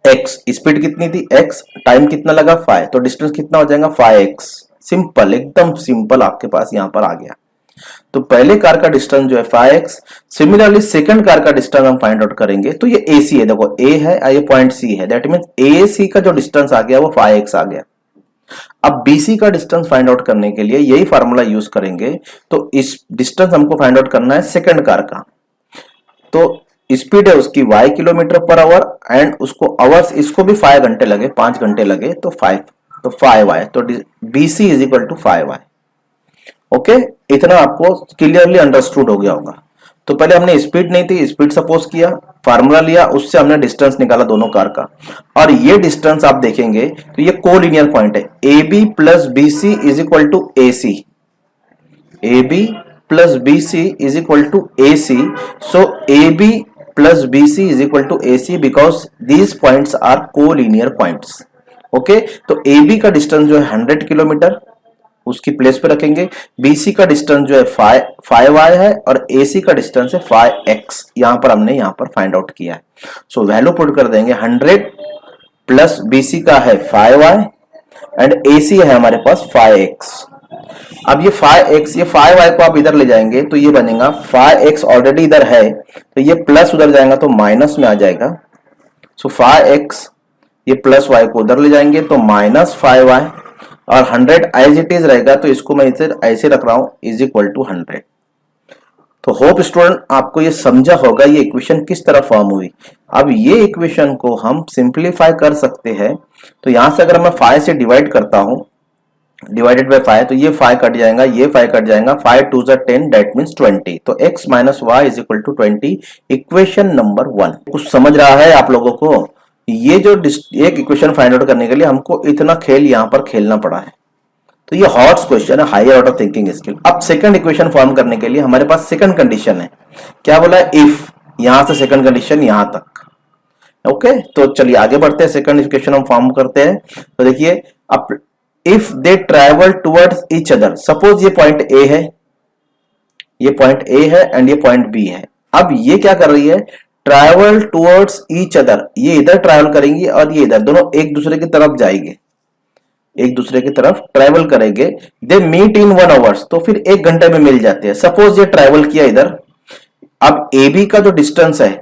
x, speed कितनी थी x, टाइम कितना लगा 5, तो डिस्टेंस कितना हो जाएगा 5x। सिंपल, एकदम सिंपल आपके पास यहां पर आ गया। तो पहले कार का डिस्टेंस जो है 5x, सिमिलरली सेकंड कार का डिस्टेंस हम फाइंड आउट करेंगे, तो ये AC है, देखो A है, ये पॉइंट C है, दैट मींस AC का जो डिस्टेंस आ गया वो 5x आ गया। अब BC का डिस्टेंस फाइंड आउट करने के लिए यही फार्मूला यूज करेंगे, तो इस डिस्टेंस हमको फाइंड आउट करना है सेकंड कार का, तो स्पीड है उसकी y kilometre per hour and उसको आवर्स, इसको भी 5 घंटे लगे, 5 घंटे लगे, तो 5y, तो BC is equal to 5y। Okay, इतना आपको क्लियरली अंडरस्टूड हो गया होगा। तो पहले हमने स्पीड नहीं थी, स्पीड सपोज किया, फार्मूला लिया, उससे हमने डिस्टेंस निकाला दोनों कार का, और ये डिस्टेंस आप देखेंगे तो ये कोलिनियर पॉइंट है, AB plus BC is equal to AC, AB plus BC is equal to AC, so AB plus BC is equal to AC because these points are collinear points. Okay, तो AB का distance जो है 100 kilometre, उसकी place पे रखेंगे, BC का distance जो है 5y है और AC का डिस्टेंस है 5x, यहां पर हमने यहां पर फाइंड आउट किया है। सो वैल्यू पुट कर देंगे, 100 प्लस BC का है 5y एंड AC है हमारे पास 5x। अब ये 5x, ये 5y को आप इधर ले जाएंगे तो ये बनेगा 5x ऑलरेडी इधर है तो ये प्लस उधर जाएगा तो माइनस में आ जाएगा। सो 5x ये प्लस y को उधर ले जाएंगे तो -5y और 100 एज इट इज रहेगा तो इसको मैं इसे ऐसे रख रहा हूं इज इक्वल टू 100। तो होप स्टूडेंट आपको ये समझा होगा ये इक्वेशन किस तरह फॉर्म हुई। अब ये इक्वेशन को हम सिंप्लीफाई कर सकते हैं। तो यहां से अगर मैं 5 से डिवाइड करता हूं, डिवाइडेड बाय 5, तो ये 5 कट जाएगा, ये 5 कट जाएगा, 5 2 10 दैट मींस 20। तो x minus y is equal to 20, equation number 1। कुछ समझ रहा है आप लोगों को? ये जो एक इक्वेशन फाइंड आउट करने के लिए हमको इतना खेल यहां पर खेलना पड़ा है। तो ये हॉट्स क्वेश्चन है, हायर ऑर्डर थिंकिंग स्किल। अब सेकंड इक्वेशन फॉर्म करने के लिए हमारे पास सेकंड कंडीशन है। क्या बोला है? इफ, यहां से सेकंड कंडीशन यहां तक। ओके, तो चलिए आगे बढ़ते हैं, सेकंड इक्वेशन हम फॉर्म करते हैं। तो देखिए, अब if they travel towards each other, suppose ये पॉइंट ए है, ये पॉइंट ए है एंड ये पॉइंट बी है। अब ये क्या कर रही है? ट्रैवल टुवर्ड्स ईच अदर, ये इधर ट्रैवल करेंगी और ये इधर, दोनों एक दूसरे की तरफ जाएंगे, एक दूसरे की तरफ ट्रैवल करेंगे। दे मीट इन 1 आवर्स, तो फिर 1 घंटे में मिल जाते हैं। सपोज ये ट्रैवल किया इधर, अब ए बी का जो डिस्टेंस है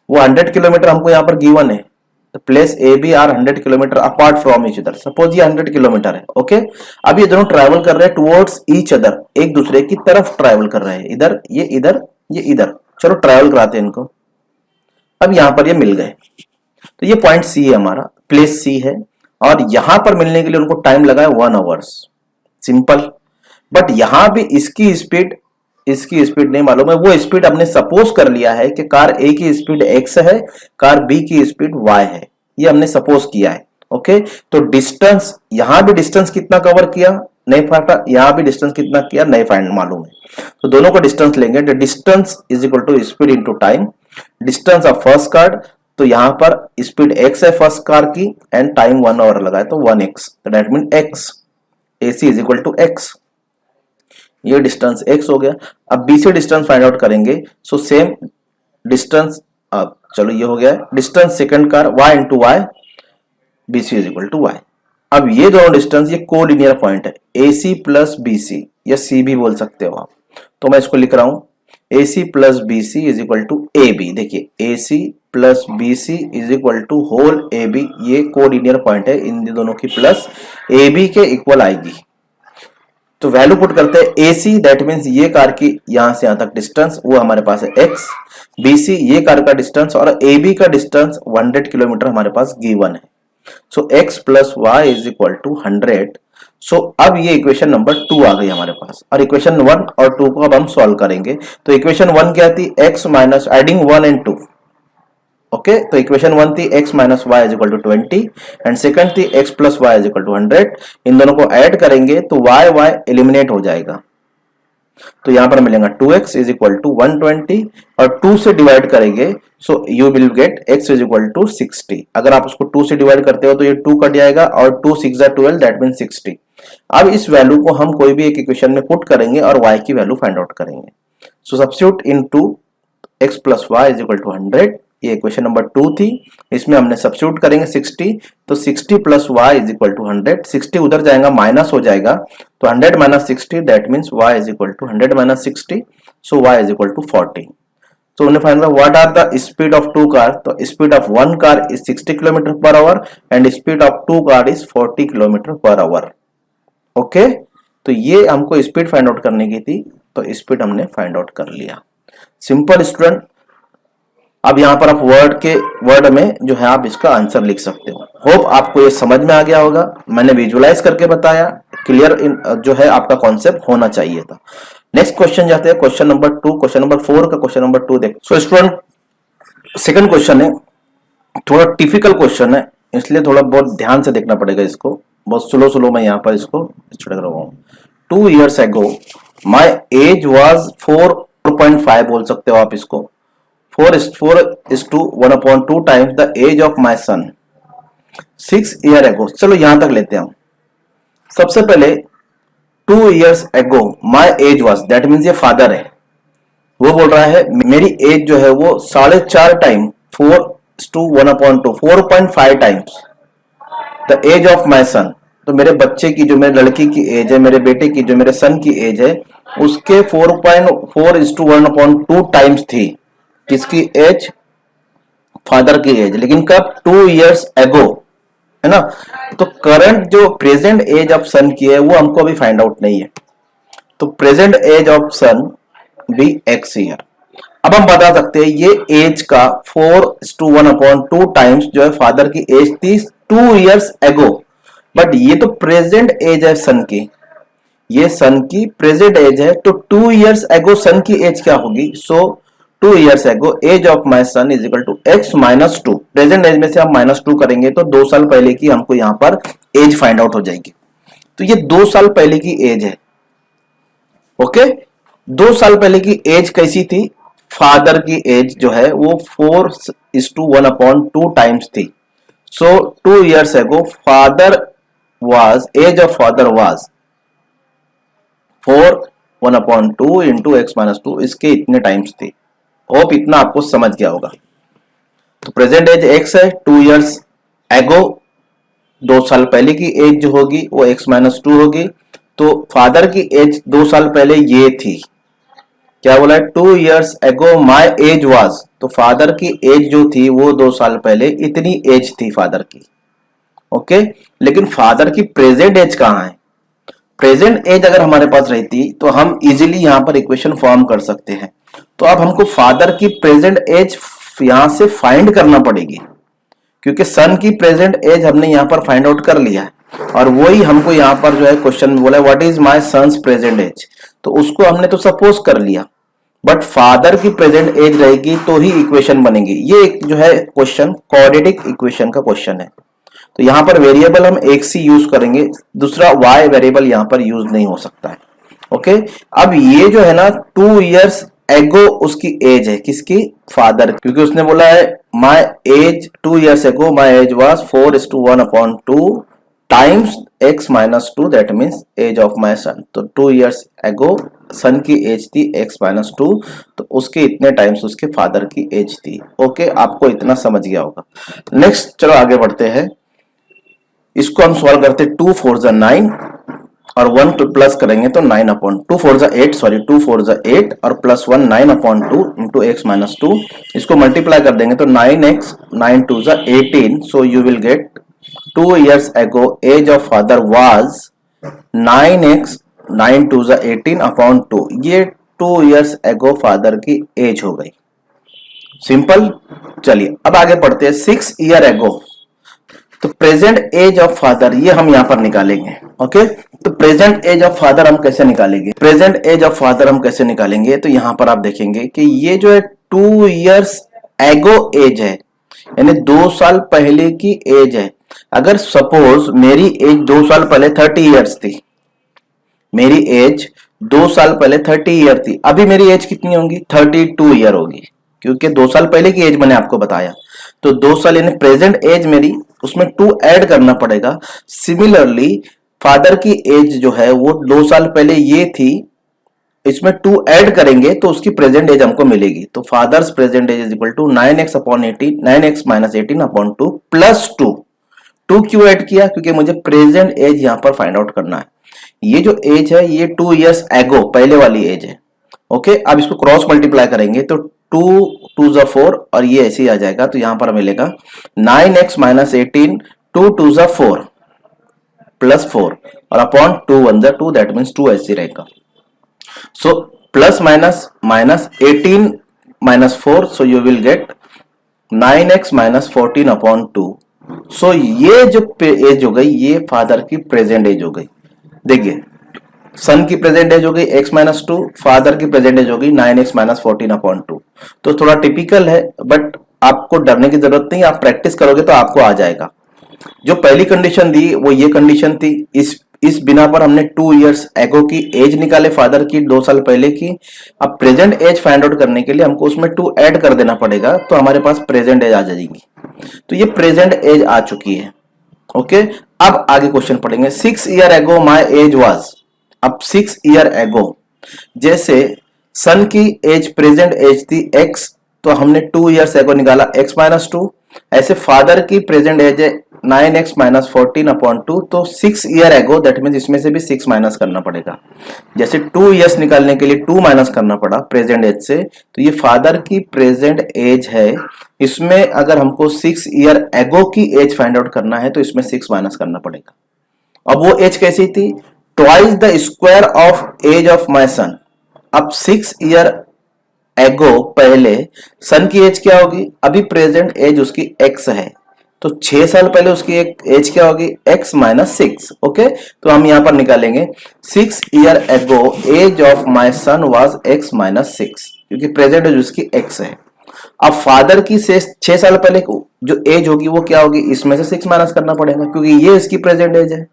वो 100 किलोमीटर हमको यहाँ पर गिवन है। Place A B are 100 kilometre apart from each other. Suppose ये 100 किलोमीटर है। ओके, अब ये दोनों ट्रैवल कर रहे हैं टुवर्ड्स ईच अदर, एक दूसरे की तरफ ट्रैवल कर रहे हैं। इधर ये इधर, ये इधर, चलो ट्रैवल कराते हैं इनको। अब यहां पर ये मिल गए, तो ये पॉइंट सी है हमारा, प्लेस सी है, और यहां पर मिलने के लिए उनको टाइम लगा है 1 आवर्स। सिंपल। बट यहां भी इसकी स्पीड नहीं मालूम है। वो स्पीड हमने सपोज कर लिया है कि कार ए की स्पीड x है, कार बी की स्पीड y है, ये हमने सपोज किया है। ओके, तो डिस्टेंस, यहां भी डिस्टेंस कितना कवर किया नहीं फाटा, यहां भी डिस्टेंस कितना किया नहीं फाइंड मालूम है। तो दोनों का डिस्टेंस लेंगे, तो distance is equal to speed into time. Distance of first car, तो यहां पर स्पीड x है फर्स्ट कार की एंड टाइम 1 आवर लगा है, तो 1x, that mean x, AC is equal to x। ये डिस्टेंस x हो गया। अब b से डिस्टेंस फाइंड आउट करेंगे। सो सेम डिस्टेंस, अब चलो ये हो गया distance second car y into y, BC is equal to y। अब ये दोनों डिस्टेंस, ये कोलिनियर पॉइंट है, AC प्लस BC, या C भी बोल सकते हो आप। तो मैं इसको लिख रहा हूं AC plus BC is equal to AB। देखिए AC plus BC is equal to whole AB, ये कोलिनियर पॉइंट है, इन दोनों की प्लस AB के इक्वल आएगी। तो वैल्यू पुट करते हैं AC, दैट मींस ये कार की यहां से यहां तक डिस्टेंस वो हमारे पास है x, BC ये कार का डिस्टेंस, और AB का डिस्टेंस 100 किलोमीटर हमारे पास गिवन है। So x plus y is equal to 100। So अब ये इक्वेशन नंबर 2 आ गई हमारे पास, और इक्वेशन 1 और 2 को अब हम सॉल्व करेंगे। तो इक्वेशन 1 क्या थी? x minus adding 1 and 2। Okay, तो इक्वेशन 1 थी x minus y is equal to 20 and second थी x plus y is equal to 100। इन दोनों को ऐड करेंगे तो y एलिमिनेट हो जाएगा, तो यहां पर मिलेगा 2x इज इक्वल टू 120, और 2 से डिवाइड करेंगे so you will get x is equal to 60। अगर आप उसको 2 से डिवाइड करते हो तो ये 2 कट जाएगा, और 2 6 12 दैट मीन 60। अब इस वैल्यू को हम कोई भी एक इक्वेशन में पुट करेंगे और y की वैल्यू फाइंड आउट करेंगे। So substitute into x plus y is equal to 100, ये इक्वेशन नंबर 2 थी, इसमें हमने सब्स्टिट्यूट करेंगे 60। तो 60 plus y is equal to 100, 60 उधर जाएगा माइनस हो जाएगा, तो 100 minus 60 that means y is equal to 100 minus 60, so y is equal to 40। तो उन्हें find out what are the speed of 2 car. तो speed of 1 car is 60 kilometre per hour and speed of 2 car is 40 kilometre per hour. Okay, तो ये हमको speed find out करने की थी, तो स्पीड हमने फाइंड आउट कर लिया। Simple student. अब यहां पर आप वर्ड में जो है आप इसका आंसर लिख सकते हो। होप आपको ये समझ में आ गया होगा, मैंने विजुअलाइज करके बताया, क्लियर जो है आपका कॉन्सेप्ट होना चाहिए था। नेक्स्ट क्वेश्चन जाते हैं, क्वेश्चन नंबर 2, क्वेश्चन नंबर 4 का क्वेश्चन नंबर 2 देख। सो स्टूडेंट, सेकंड क्वेश्चन है, थोड़ा टिपिकल क्वेश्चन है, इसलिए थोड़ा बहुत ध्यान से देखना पड़ेगा इसको, बहुत स्लो मैं यहाँ पर इसको स्टडी कर रहा हूँ। 2 years ago my age was 4.5 बोल सकते हो आप इसको, 4:1/2 times the age of my son 6 years ago। चलो यहां तक लेते हैं हम। सबसे पहले 2 years ago my age was, that means ये फादर है, वो बोल रहा है मेरी एज जो है वो 4.5 time 4:1/2 4.5 times the age of my son. तो मेरे बच्चे की, जो मेरे लड़की की एज है, मेरे बेटे की, जो मेरे सन की एज है, उसके 4.4:1/2 टाइम्स थी किसकी एज, फादर की एज, लेकिन कब, 2 years एगो, है ना। तो करंट जो प्रेजेंट एज ऑफ सन की है वो हमको अभी फाइंड आउट नहीं है, तो present age of son be x year. अब हम बता सकते हैं ये एज का 4:1/2 टाइम्स जो है फादर की एज थी 2 years एगो, बट ये तो प्रेजेंट एज है सन की, ये सन की प्रेजेंट एज है, तो 2 years एगो सन की एज क्या होगी, so 2 years ago age of my son is equal to x-2। Present age में से हम -2 करेंगे तो 2 साल पहले की हमको यहां पर एज फाइंड आउट हो जाएगी। तो ये 2 साल पहले की एज है, ओके। 2 साल पहले की एज कैसी थी, फादर की एज जो है वो 4:1/2 टाइम्स थी। So 2 years ago father was, age of father was 4:1/2 into x-2, इसके इतने टाइम्स थी। होप इतना आपको समझ गया होगा। तो प्रेजेंट एज x है, 2 years एगो 2 साल पहले की एज जो होगी वो x-2 होगी। तो फादर की एज 2 साल पहले ये थी, क्या बोला है, 2 years एगो माई एज वाज, तो फादर की एज जो थी वो 2 साल पहले इतनी एज थी फादर की, ओके। लेकिन फादर की प्रेजेंट एज कहां है, प्रेजेंट एज अगर हमारे पास रहती तो हम इजीली यहां पर इक्वेशन फॉर्म कर सकते हैं। तो अब हमको फादर की प्रेजेंट एज यहां से फाइंड करना पड़ेगी, क्योंकि सन की प्रेजेंट एज हमने यहां पर फाइंड आउट कर लिया है, और वही हमको यहां पर जो है क्वेश्चन में बोला है what is my son's present age, तो उसको हमने तो सपोज कर लिया, बट फादर की प्रेजेंट एज रहेगी तो ही इक्वेशन बनेगी। ये एक जो है क्वेश्चन क्वाड्रेटिक इक्वेशन का क्वेश्चन है, तो यहां पर वेरिएबल हम एक सी यूज करेंगे, दूसरा y वेरिएबल यहां पर यूज नहीं हो सकता है, ओके। अब ये जो है ना 2 years एगो उसकी एज है, किसकी, फादर, क्योंकि उसने बोला है my age 2 years ago my age was 4:1/2 times x-2, that means age of my son. तो 2 years एगो सन की एज थी x-2, तो उसके इतने टाइम्स उसके फादर की एज थी, ओके। आपको इतना समझ गया होगा। नेक्स्ट चलो आगे बढ़ते हैं, इसको हम सॉल्व करते, 2 4 जा 9 और 1 प्लस करेंगे तो 9/2, 4 जा 8, सॉरी 2 4 जा 8 और प्लस 1 9/2 इंटू x-2, इसको मल्टीप्लाई कर देंगे तो 9x 9 2 जा 18, so you will get 2 years ago age of father was 9x 9 2 जा 18/2, ये 2 years एगो फादर की एज हो गई, सिंपल। चलिए अब आगे पढ़ते हैं, 6 year एगो, तो प्रेजेंट एज ऑफ फादर ये हम यहां पर निकालेंगे, ओके। तो प्रेजेंट एज ऑफ फादर हम कैसे निकालेंगे, प्रेजेंट एज ऑफ फादर हम कैसे निकालेंगे, तो यहां पर आप देखेंगे कि ये जो है 2 years एगो एज है, यानी 2 साल पहले की एज है। अगर सपोज मेरी एज 2 साल पहले 30 years थी, मेरी एज 2 साल पहले 30 ईयर थी, अभी मेरी एज कितनी होगी, 32 ईयर होगी, क्योंकि 2 साल पहले की एज मैंने आपको बताया। तो 2 साल यानी प्रेजेंट एज मेरी, उसमें 2 ऐड करना पड़ेगा। सिमिलरली फादर की एज जो है वो 2 साल पहले ये थी, इसमें 2 ऐड करेंगे तो उसकी प्रेजेंट एज हमको मिलेगी। तो father's present age is equal to 9x/18 9x-18/2 plus 2 क्यों ऐड किया, क्योंकि मुझे प्रेजेंट एज यहां पर फाइंड आउट करना है। ये जो एज है ये 2 years एगो पहले वाली एज है, ओके। अब इसको क्रॉस मल्टीप्लाई करेंगे तो 2 2 जा 4 और ये ऐसे ही आ जाएगा, तो यहां पर मिलेगा 9x-18 2 2 जा 4 प्लस 4 और अपॉन 2 1 जा 2, दैट मीन्स 2 ऐसे रहेगा। So plus minus minus 18 minus 4, so you will gate 9x-14/2। सो ये जो एज हो गई ये फादर की प्रेजेंट एज हो गई। देखिए सन की प्रेजेंट एज हो गई x-2, फादर की प्रेजेंट एज हो गई 9x-14/2। तो थोड़ा टिपिकल है, बट आपको डरने की जरूरत नहीं, आप प्रैक्टिस करोगे तो आपको आ जाएगा। जो पहली कंडीशन दी वो ये कंडीशन थी, इस बिना पर हमने 2 years एगो की एज निकाले फादर की 2 साल पहले की। अब प्रेजेंट एज फाइंड आउट करने के लिए हमको उसमें 2 ऐड कर देना पड़ेगा, तो हमारे पास प्रेजेंट एज आ जाएगी। तो ये प्रेजेंट एज आ चुकी है, ओके। अब आगे क्वेश्चन पढ़ेंगे, 6 year एगो माय एज वाज। अब 6 year एगो, जैसे सन की एज प्रेजेंट एज थी x, तो हमने 2 years एगो निकाला x-2, ऐसे फादर की प्रेजेंट एज है 9x माइनस 14/2, तो 6 ईयर एगो, दैट मीन्स इसमें से भी 6 माइनस करना पड़ेगा। जैसे 2 ईयर्स निकालने के लिए 2 माइनस करना पड़ा प्रेजेंट एज से, तो ये फादर की प्रेजेंट एज है, इसमें अगर हमको 6 ईयर एगो की एज फाइंड आउट करना है तो इसमें 6 माइनस करना पड़ेगा। अब वो एज कैसी थी, twice the square of age of my son. अब 6 ईयर एगो पहले सन की एज क्या होगी, अभी प्रेजेंट एज उसकी x है, तो 6 साल पहले उसकी एक एज क्या होगी, x माइनस 6। ओके, तो हम यहां पर निकालेंगे 6 year ago age of my son was x minus 6, क्योंकि प्रेजेंट एज उसकी x है। अब फादर की से 6 साल पहले जो एज होगी वो क्या होगी, इसमें से 6 माइनस करना पड़ेगा क्योंकि ये इसकी प्रेजेंट एज है।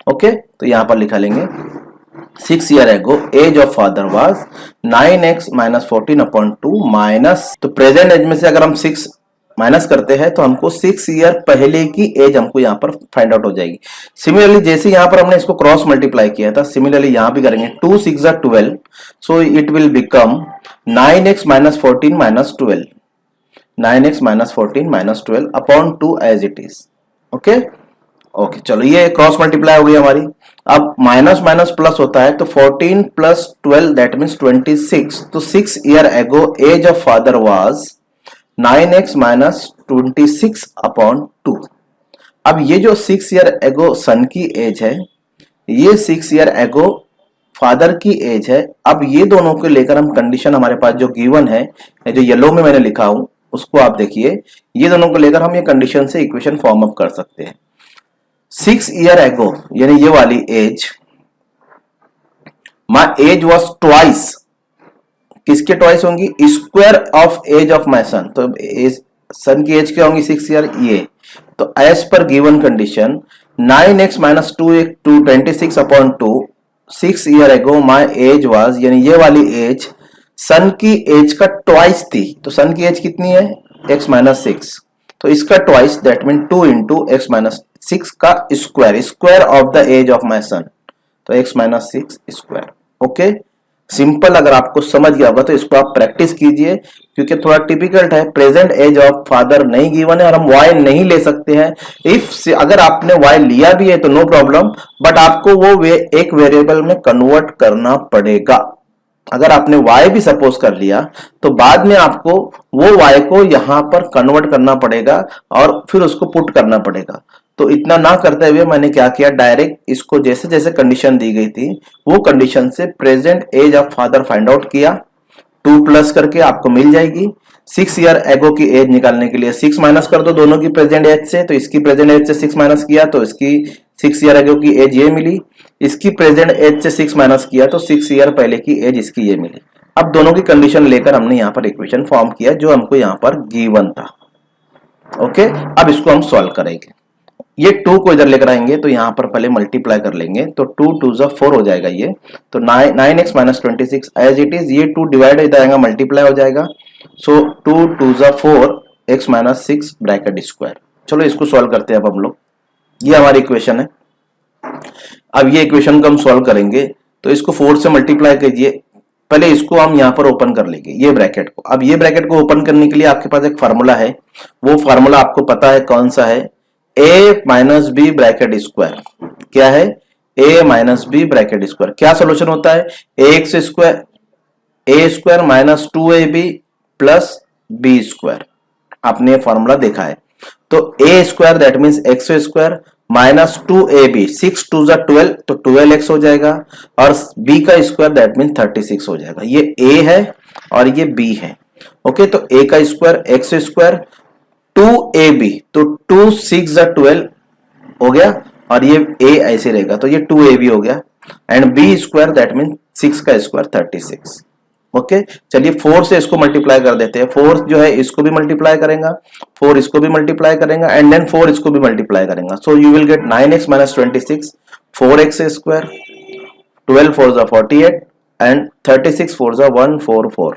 ओके, तो यहां पर लिखा लेंगे 6 year ago age of father was 9x minus 14/2 minus, तो प्रेजेंट एज में से अगर हम 6 माइनस करते हैं तो हमको 6 ईयर पहले की एज हमको यहाँ पर फाइंड आउट हो जाएगी। सिमिलरली जैसे यहाँ पर हमने इसको क्रॉस मल्टीप्लाई किया था, सिमिलरली यहाँ भी करेंगे। 2 6 12, so it will become 9x minus 14 minus 12, 9x minus 14 minus 12 upon 2 age it is. Okay okay, चलो ये क्रॉस मल्टीप्लाई हो गई हमारी। अब माइनस माइनस प्लस होता है, तो 14 प्लस 12 दैट मीन्स 26, तो 6 year ago age of father was 9x minus 26/2। अब ये जो 6 ईयर एगो सन की एज है, ये 6 ईयर एगो फादर की एज है। अब ये दोनों को लेकर हम कंडीशन हमारे पास जो गिवन है, जो येलो में मैंने लिखा हूं उसको आप देखिए, ये दोनों को लेकर हम ये कंडीशन से इक्वेशन फॉर्म अप कर सकते हैं। 6 ईयर एगो यानी ये वाली age, my age was twice, किसके ट्वाइस होंगी, square of age of my son, तो सन की एज क्या होंगी 6 ईयर ये, तो as per given condition 9x minus 26/2, 6 year एगो माई एज वाज, यानी ये वाली एज सन की एज का ट्वाइस थी, तो सन की एज कितनी है x माइनस 6, तो इसका twice that mean 2 into x minus 6 का square, square of the age of my son, तो x minus 6 square. Okay, simple, अगर आपको समझ गया होगा तो इसको आप प्रैक्टिस कीजिए, क्योंकि थोड़ा टिपिकल है, प्रेजेंट एज ऑफ फादर नहीं गिवन है और हम y नहीं ले सकते हैं। इफ अगर आपने y लिया भी है तो नो प्रॉब्लम, बट आपको वो एक वेरिएबल में कन्वर्ट करना पड़ेगा। अगर आपने y भी सपोज कर लिया तो बाद में आपको वो y को यहां पर कन्वर्ट करना पड़ेगा और फिर उसको पुट करना पड़ेगा। तो इतना ना करते हुए मैंने क्या किया, डायरेक्ट इसको जैसे जैसे कंडीशन दी गई थी वो कंडीशन से present age of father find out किया, 2 प्लस करके आपको मिल जाएगी। 6 ईयर एगो की एज निकालने के लिए 6 माइनस कर दो दोनों की प्रेजेंट एज से, तो इसकी प्रेजेंट एज से 6 माइनस किया तो इसकी 6 ईयर एगो की एज ये मिली, इसकी प्रेजेंट एज से 6 माइनस किया तो 6 ईयर पहले की एज इसकी ये मिली। अब दोनों की कंडीशन लेकर हमने यहाँ पर इक्वेशन फॉर्म किया जो हमको यहाँ पर गिवन था। ओके, अब इसको हम सॉल्व करेंगे। ये 2 को इधर लेकर आएंगे तो यहाँ पर पहले मल्टीप्लाई कर लेंगे, तो 2 2 4 हो जाएगा ये, तो 9x minus 26 as it is, ये 2 डिवाइड हो जाएगा, मल्टीप्लाई हो जाएगा, सो 2 2 4 x माइनस 6 ब्रैकेट स्क्वायर। चलो इसको सॉल्व करते हैं अब हम लोग, ये हमारी इक्वेशन है। अब ये इक्वेशन को हम सॉल्व करेंगे तो इसको 4 से मल्टीप्लाई कीजिए, पहले इसको हम यहाँ पर ओपन कर लेंगे ये ब्रैकेट को। अब ये ब्रैकेट को ओपन करने के लिए आपके पास एक फार्मूला है, वो फार्मूला आपको पता है कौन सा है, a minus b bracket square. क्या है, a minus b bracket square. क्या सोल्यूशन होता है, ax square a square minus 2ab plus b square. आपने ये फॉर्मूला देखा है, तो a square that means x square minus 2ab, 6 2 12, तो 12x हो जाएगा, और b का स्क्वायर दैट मीन्स 36 हो जाएगा। ये a है और ये b है। ओके, तो a का स्क्वायर x स्क्वायर 2ab, तो 2 6 12 हो गया, और ये a ऐसे रहेगा तो ये 2ab हो गया, and b square that mean 6 का स्क्वायर 36। ओके, चलिए 4 से इसको मल्टीप्लाई कर देते हैं। 4 जो है इसको भी मल्टीप्लाई करेगा, 4 इसको भी मल्टीप्लाई करेगा, एंड देन 4 इसको भी मल्टीप्लाई करेगा, सो you will gate 9x minus 26 4x square, 12 4 जा 48 एंड 36 4 जा 144।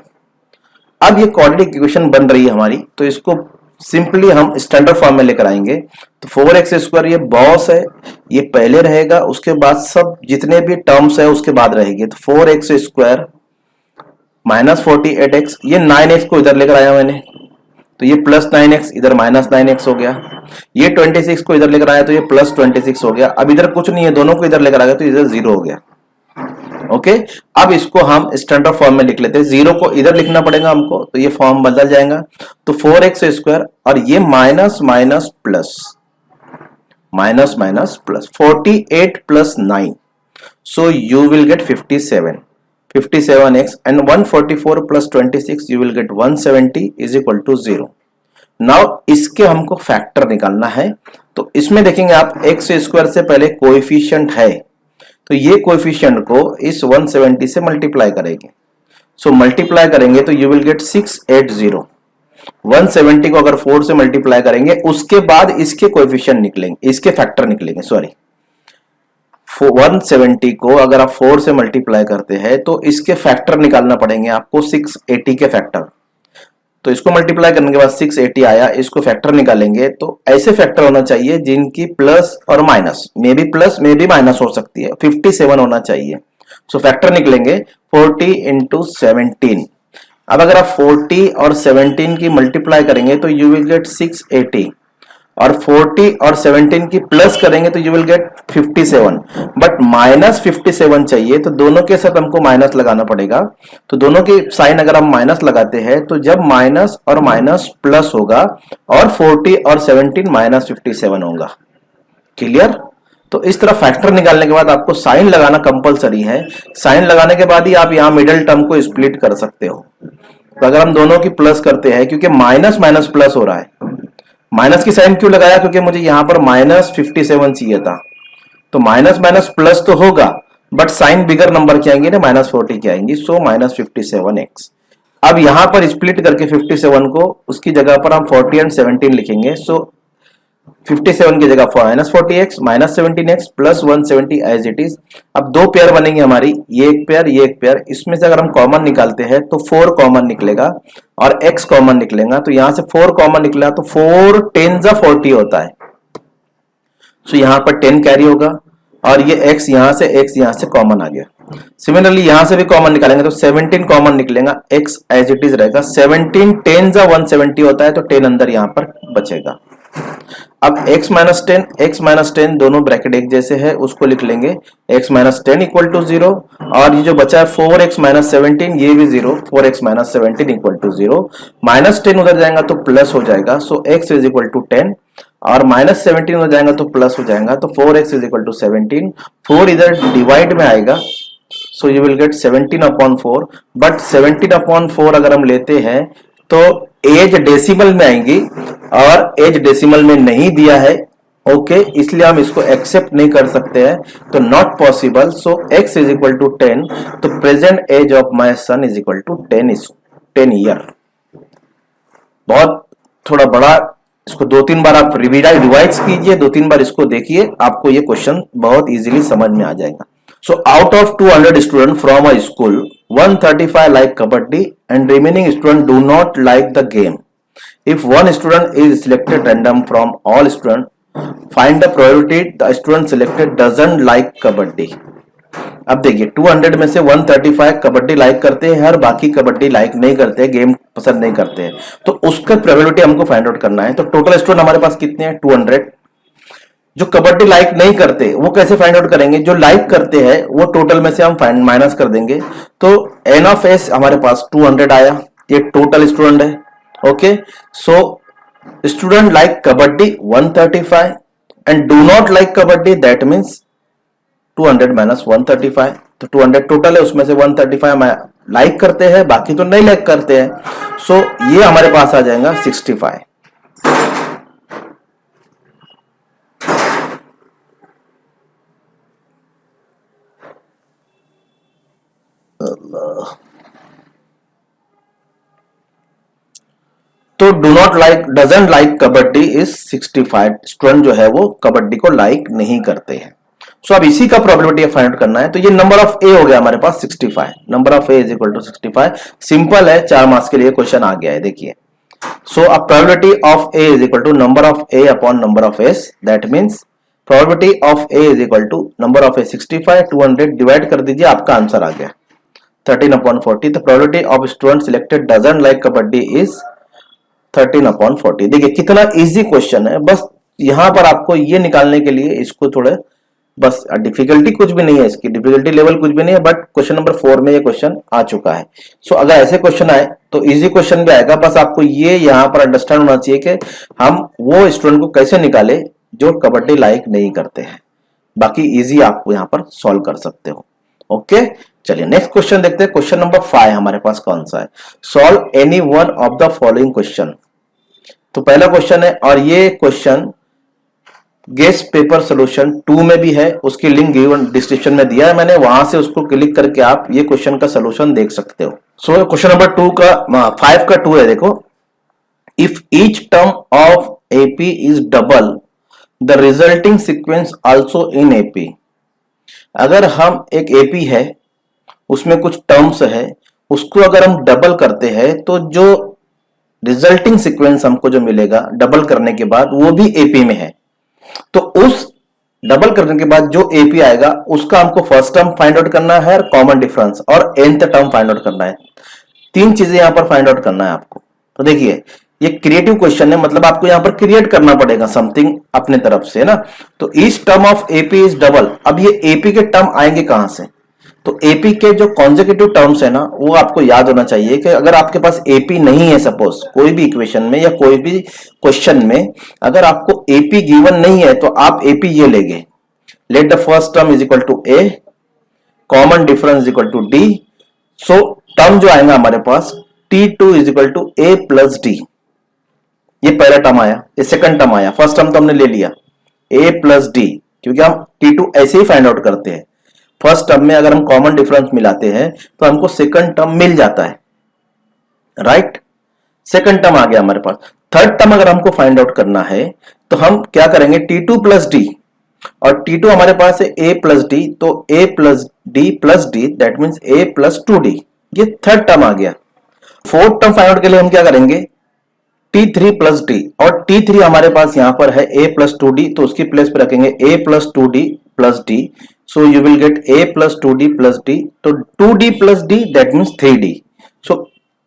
अब ये क्वाड्रेटिक इक्वेशन बन रही है हमारी, तो इसको सिंपली हम स्टैंडर्ड फॉर्म में लेकर आएंगे। तो 4x स्क्वायर ये बॉस है, ये पहले रहेगा, उसके बाद सब जितने भी टर्म्स है उसके बाद रहेगी, तो 4x स्क्वायर माइनस 48x, ये 9x को इधर लेकर आया मैंने, तो ये +9x इधर -9x हो गया। ये 26 को इधर लेकर आया तो ये +26 हो गया। अब इधर कुछ नहीं है, दोनों को इधर लेकर आ गया तो इधर 0 हो गया। ओके, अब इसको हम स्टैंडर्ड फॉर्म में लिख लेते हैं। 0 को इधर लिखना पड़ेगा हमको, तो ये फॉर्म बदल जाएगा। तो 4x² और ये minus minus plus, minus minus plus 48 + 9, so you will get 57x and 144 + 26 you will get 170 is equal to 0। Now इसके हमको फैक्टर निकालना है। तो इसमें देखेंगे आप x² से पहले कोएफिशिएंट है, तो ये कोएफिशिएंट को इस 170 से मल्टीप्लाई करेंगे। सो मल्टीप्लाई करेंगे तो यू विल गेट 680। 170 को अगर 4 से मल्टीप्लाई करेंगे उसके बाद इसके कोएफिशिएंट निकलेंगे, इसके फैक्टर निकलेंगे, सॉरी 170 को अगर आप 4 से मल्टीप्लाई करते हैं तो इसके फैक्टर निकालना पड़ेंगे आपको, 680 के फैक्टर। तो इसको मल्टीप्लाई करने के बाद 680 आया, इसको फैक्टर निकालेंगे तो ऐसे फैक्टर होना चाहिए जिनकी प्लस और minus, may be plus may be minus हो सकती है, 57 होना चाहिए। सो फैक्टर निकलेंगे 40 × 17। अब अगर आप 40 और 17 की मल्टीप्लाई करेंगे तो यू विल गेट 680 और 40 और 17 की प्लस करेंगे तो यू विल गेट 57, बट -57 चाहिए तो दोनों के साथ हमको माइनस लगाना पड़ेगा। तो दोनों की साइन अगर हम माइनस लगाते हैं तो जब माइनस और माइनस प्लस होगा और 40 और 17 -57 होगा। क्लियर? तो इस तरह फैक्टर निकालने के बाद आपको साइन लगाना कंपलसरी है। साइन लगाने के बाद ही आप यहाँ मिडिल टर्म को स्प्लिट कर सकते हो। तो अगर हम दोनों की प्लस करते हैं, क्योंकि माइनस माइनस प्लस हो रहा है, माइनस की साइन क्यों लगाया, क्योंकि मुझे यहां पर -57 चाहिए था। तो माइनस माइनस प्लस तो होगा बट साइन बिगर नंबर की आएंगी ना, -40 की आएंगी, सो -57x। अब यहां पर स्प्लिट करके 57 को उसकी जगह पर हम 40 और 17 लिखेंगे। सो 57 की जगह -40x -17x + 170 as it is. अब दो पेयर बनेंगे हमारी, ये एक पेयर ये एक पेयर। इसमें से अगर हम कॉमन निकालते हैं तो 4 कॉमन निकलेगा और x कॉमन निकलेगा। तो यहां से 4 कॉमन निकला तो 4 10 40 होता है। सो यहां पर 10 कैरी होगा और ये x यहां से कॉमन आ गया। सिमिलरली यहां से भी कॉमन निकालेंगे तो 17 कॉमन निकलेगा, x एज इट इज रहेगा। 17 10 170 होता है तो 10 अंदर यहां पर बचेगा। अब x - 10 दोनों ब्रैकेट एक जैसे है, उसको लिख लेंगे x - 10 = 0 और ये जो बचा है 4x - 17 ये भी 0, 4x - 17 = 0। -10 उधर जाएगा तो प्लस हो जाएगा, सो x = 10 और -17 उधर जाएगा तो प्लस हो जाएगा, तो 4x = 17। 4 इधर डिवाइड में आएगा, सो यू विल गेट 17/4। बट 17/4 अगर हम लेते हैं तो एज डेसिमल में आएंगी और एज डेसिमल में नहीं दिया है, ओके, इसलिए हम इसको एक्सेप्ट नहीं कर सकते हैं, तो नॉट पॉसिबल। सो x = 10, तो present age of my son = 10 year. बहुत थोड़ा बड़ा, इसको 2-3 बार आप रिवाइज कीजिए, 2-3 बार इसको देखिए, आपको ये क्वेश्चन बहुत इजीली समझ में आ जाएगा। So out of 200 students from a school, 135 like kabaddi and remaining students do not like the game. If one student is selected random from all students, find the probability the student selected doesn't like kabaddi. अब देखिए 200 में से 135 kabaddi like करते हैं और बाकी kabaddi like नहीं करते हैं, गेम पसंद नहीं करते हैं, तो उसका प्रोबेबिलिटी हमको फाइंड आउट करना है। तो टोटल स्टूडेंट हमारे पास कितने हैं? 200। जो कबड्डी लाइक नहीं करते वो कैसे फाइंड आउट करेंगे? जो लाइक करते हैं वो टोटल में से हम माइनस कर देंगे। तो n ऑफ s हमारे पास 200 आया, ये टोटल स्टूडेंट है। Okay, so student like kabaddi 135 and do not like kabaddi, that means 200 - 135। तो 200 टोटल है, उसमें से 135 लाइक करते हैं, बाकी तो नहीं लाइक करते हैं। सो ये हमारे पास आ जाएगा 65। तो do not like doesn't like kabaddi is 65। Student जो है वो कबड्डी को लाइक नहीं करते हैं। सो अब इसी का प्रोबेबिलिटी फाइंड आउट करना है। तो ये नंबर ऑफ ए हो गया हमारे पास 65। Number of A = 65। सिंपल है, 4 मार्क्स के लिए क्वेश्चन आ गया है, देखिए। सो अब probability of A = number of A upon number of S, that means probability of A = number of A 65, 200 divide कर दीजिए, आपका आंसर आ गया 13/40। The probability of student selected doesn't like kabaddi is 13/40। देखिए कितना इजी क्वेश्चन है, बस यहां पर आपको ये निकालने के लिए इसको थोड़े, बस डिफिकल्टी कुछ भी नहीं है, इसकी डिफिकल्टी लेवल कुछ भी नहीं है, बट क्वेश्चन नंबर 4 में ये क्वेश्चन आ चुका है। सो अगर ऐसे क्वेश्चन आए तो इजी क्वेश्चन भी आएगा, बस आपको ये यहाँ पर अंडरस्टैंड होना चाहिए कि हम वो स्टूडेंट को कैसे निकाले जो कबड्डी लाइक नहीं करते हैं। बाकी इजी आप यहाँ पर सॉल्व कर सकते हो। ओके, चलिए नेक्स्ट क्वेश्चन देखते हैं। क्वेश्चन नंबर 5 हमारे पास कौन सा है? Solve any one of the following question. तो पहला क्वेश्चन है, और ये क्वेश्चन गेस पेपर सोल्यूशन 2 में भी है, उसकी लिंक गिवन डिस्क्रिप्शन में दिया है मैंने, वहां से उसको क्लिक करके आप ये क्वेश्चन का सोल्यूशन देख सकते हो। सो क्वेश्चन नंबर 5 का 2 है, देखो, if each term of AP is double the resulting sequence also in AP. अगर हम एक एपी है उसमें कुछ टर्म्स है, उसको अगर हम डबल करते हैं तो जो रिजल्टिंग सीक्वेंस हमको जो मिलेगा डबल करने के बाद वो भी एपी में है, तो उस डबल करने के बाद जो एपी आएगा उसका हमको फर्स्ट टर्म फाइंड आउट करना है, कॉमन डिफरेंस और nth टर्म फाइंड आउट करना है। 3 चीजें यहां पर फाइंड आउट करना है आपको। तो देखिए ये क्रिएटिव क्वेश्चन है, मतलब आपको यहां पर क्रिएट करना पड़ेगा समथिंग अपने तरफ से, है ना। तो each term of AP is double. अब ये एपी के टर्म आएंगे कहां से? तो एपी के जो कॉन्जिक्यूटिव टर्म्स है ना, वो आपको याद होना चाहिए कि अगर आपके पास एपी नहीं है, सपोज कोई भी इक्वेशन में या कोई भी क्वेश्चन में अगर आपको एपी गिवन नहीं है तो आप एपी ये लेंगे, let the first term is equal to a, common difference is equal to d. So term जो आएगा हमारे पास T2 is equal to a plus d. ये पहला टर्म आया, ये सेकंड टर्म आया, फर्स्ट टर्म तो हमने ले लिया a प्लस डी, क्योंकि हम T2 ऐसे ही फाइंड आउट करते हैं। फर्स्ट टर्म में अगर हम कॉमन डिफरेंस मिलाते हैं तो हमको सेकंड टर्म मिल जाता है, राइट। सेकंड टर्म आ गया हमारे पास। थर्ड टर्म अगर हमको फाइंड आउट करना है तो हम क्या करेंगे, T2 प्लस डी, और T2 हमारे पास है a प्लस डी, तो a plus D that means a plus 2d। ये थर्ड टर्म आ गया। फोर्थ टर्म फाइंड आउट के लिए हम क्या करेंगे, T3 प्लस डी, और T3 हमारे पास यहां पर है a प्लस 2d, तो उसकी प्लेस पे रखेंगे a plus 2d plus D. So you will gate a plus 2d plus D, तो 2d plus D that means 3d। So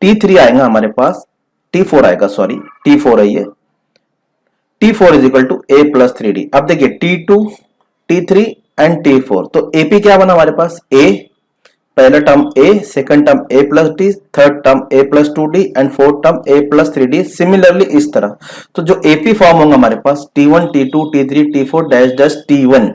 T3 आएगा हमारे पास, T4 आएगा, सॉरी T4 है ये, T4 is equal to a plus 3d। अब देखिए T2, T3 and T4, तो AP क्या बना हमारे पास, a, पहला term a, second term a plus D, third term a plus 2d and fourth term a plus 3d। Similarly इस तरह, तो जो AP फॉर्म होगा हमारे पास T1, T2, T3, T4 dash dash T1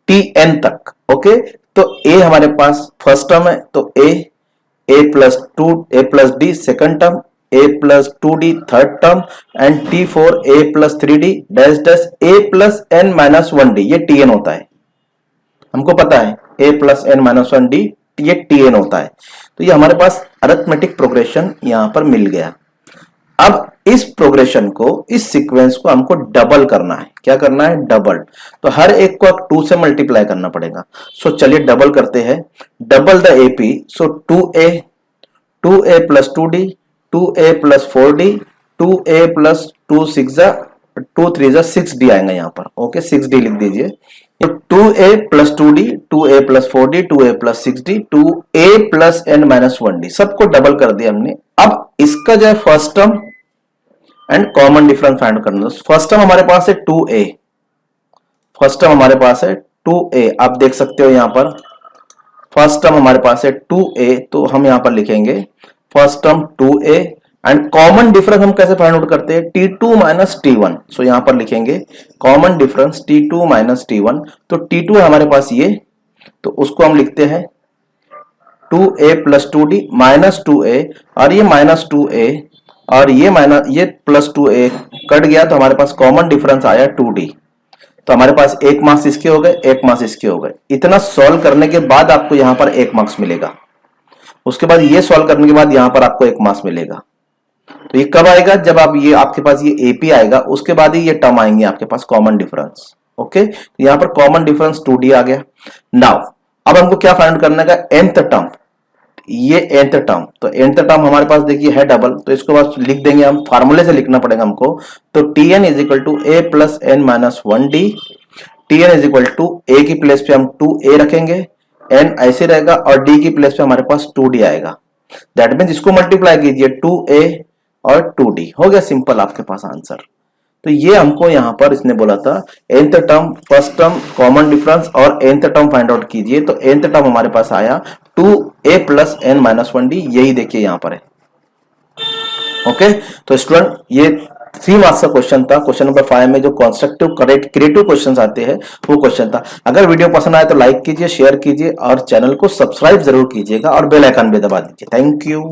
Tn तक। ओके, तो a हमारे पास फर्स्ट टर्म है, तो a plus 2, a plus D second term, a plus 2d third term and T4 a plus 3d dash dash a plus n minus 1d। ये Tn होता है, हमको पता है a plus n minus 1d ये Tn होता है। तो ये हमारे पास अरिथमेटिक प्रोग्रेशन यहां पर मिल गया। अब इस प्रोग्रेशन को, इस सीक्वेंस को हमको डबल करना है। क्या करना है, डबल। तो हर एक को 2 से मल्टीप्लाई करना पड़ेगा। सो चलिए डबल करते हैं, double the AP. So 2a plus 2d, 2a plus 4d, 2a plus 2 3 6d आएगा यहाँ पर। ओके, 6d लिख दीजिए। तो 2a plus 2d, 2a plus 4d, 2a plus 6d, 2a plus n minus 1d, सबको डबल कर दिया हमने। अब इसका जो है first term and common difference find करना। फर्स्ट टर्म हमारे पास है 2a, फर्स्ट टर्म हमारे पास है 2a, आप देख सकते हो यहाँ पर फर्स्ट टर्म हमारे पास है 2a, तो हम यहाँ पर लिखेंगे first term 2a and common difference हम कैसे फाइंड आउट करते हैं, T2 माइनस T1। सो यहां पर लिखेंगे common difference T2 minus T1। तो T2 है हमारे पास ये, तो उसको हम लिखते हैं 2a plus 2d minus 2a, और ये माइनस 2a और ये प्लस 2a कट गया, तो हमारे पास कॉमन डिफरेंस आया 2d। तो हमारे पास 1 मार्क्स इसके हो गए, 1 मार्क्स इसके हो गए। इतना सॉल्व करने के बाद आपको यहां पर 1 मार्क्स मिलेगा। उसके बाद ये सॉल्व करने के बाद यहां पर आपको 1 मार्क्स मिलेगा। तो ये कब आएगा, जब आप ये आपके पास ये एपी आएगा, उसके बाद ही ये टर्म आएंगे आपके पास कॉमन डिफरेंस। ओके, तो यहां पर कॉमन डिफरेंस 2d आ गया। नाउ अब हमको क्या फाइंड करने का, nth टर्म, ये nth टर्म। तो nth टर्म हमारे पास देखिए है डबल, तो इसको बस लिख देंगे हम, फार्मूले से लिखना पड़ेगा हमको। तो Tn is equal to a plus n minus 1d। Tn is equal to a की प्लेस पे हम 2a रखेंगे, n ऐसे रहेगा, और d की प्लेस पे हमारे पास 2d आएगा। दैट मीन्स इसको मल्टीप्लाई कीजिए, 2a और 2d हो गया सिंपल आपके पास आंसर। तो ये हमको यहाँ पर इसने बोला था nth term, first term, common difference और nth टर्म फाइंड आउट कीजिए। तो nth टर्म हमारे पास आया 2a plus n minus 1d, यही देखिए यहाँ पर है। ओके, तो स्टूडेंट ये 3 मार्क्स का क्वेश्चन था। क्वेश्चन नंबर 5 में जो कंस्ट्रक्टिव क्रिएटिव क्वेश्चंस आते हैं वो क्वेश्चन था। अगर वीडियो पसंद आए तो लाइक कीजिए, शेयर कीजिए और चैनल को सब्सक्राइब जरूर कीजिएगा और बेल आइकन भी दबा दीजिए। Thank you.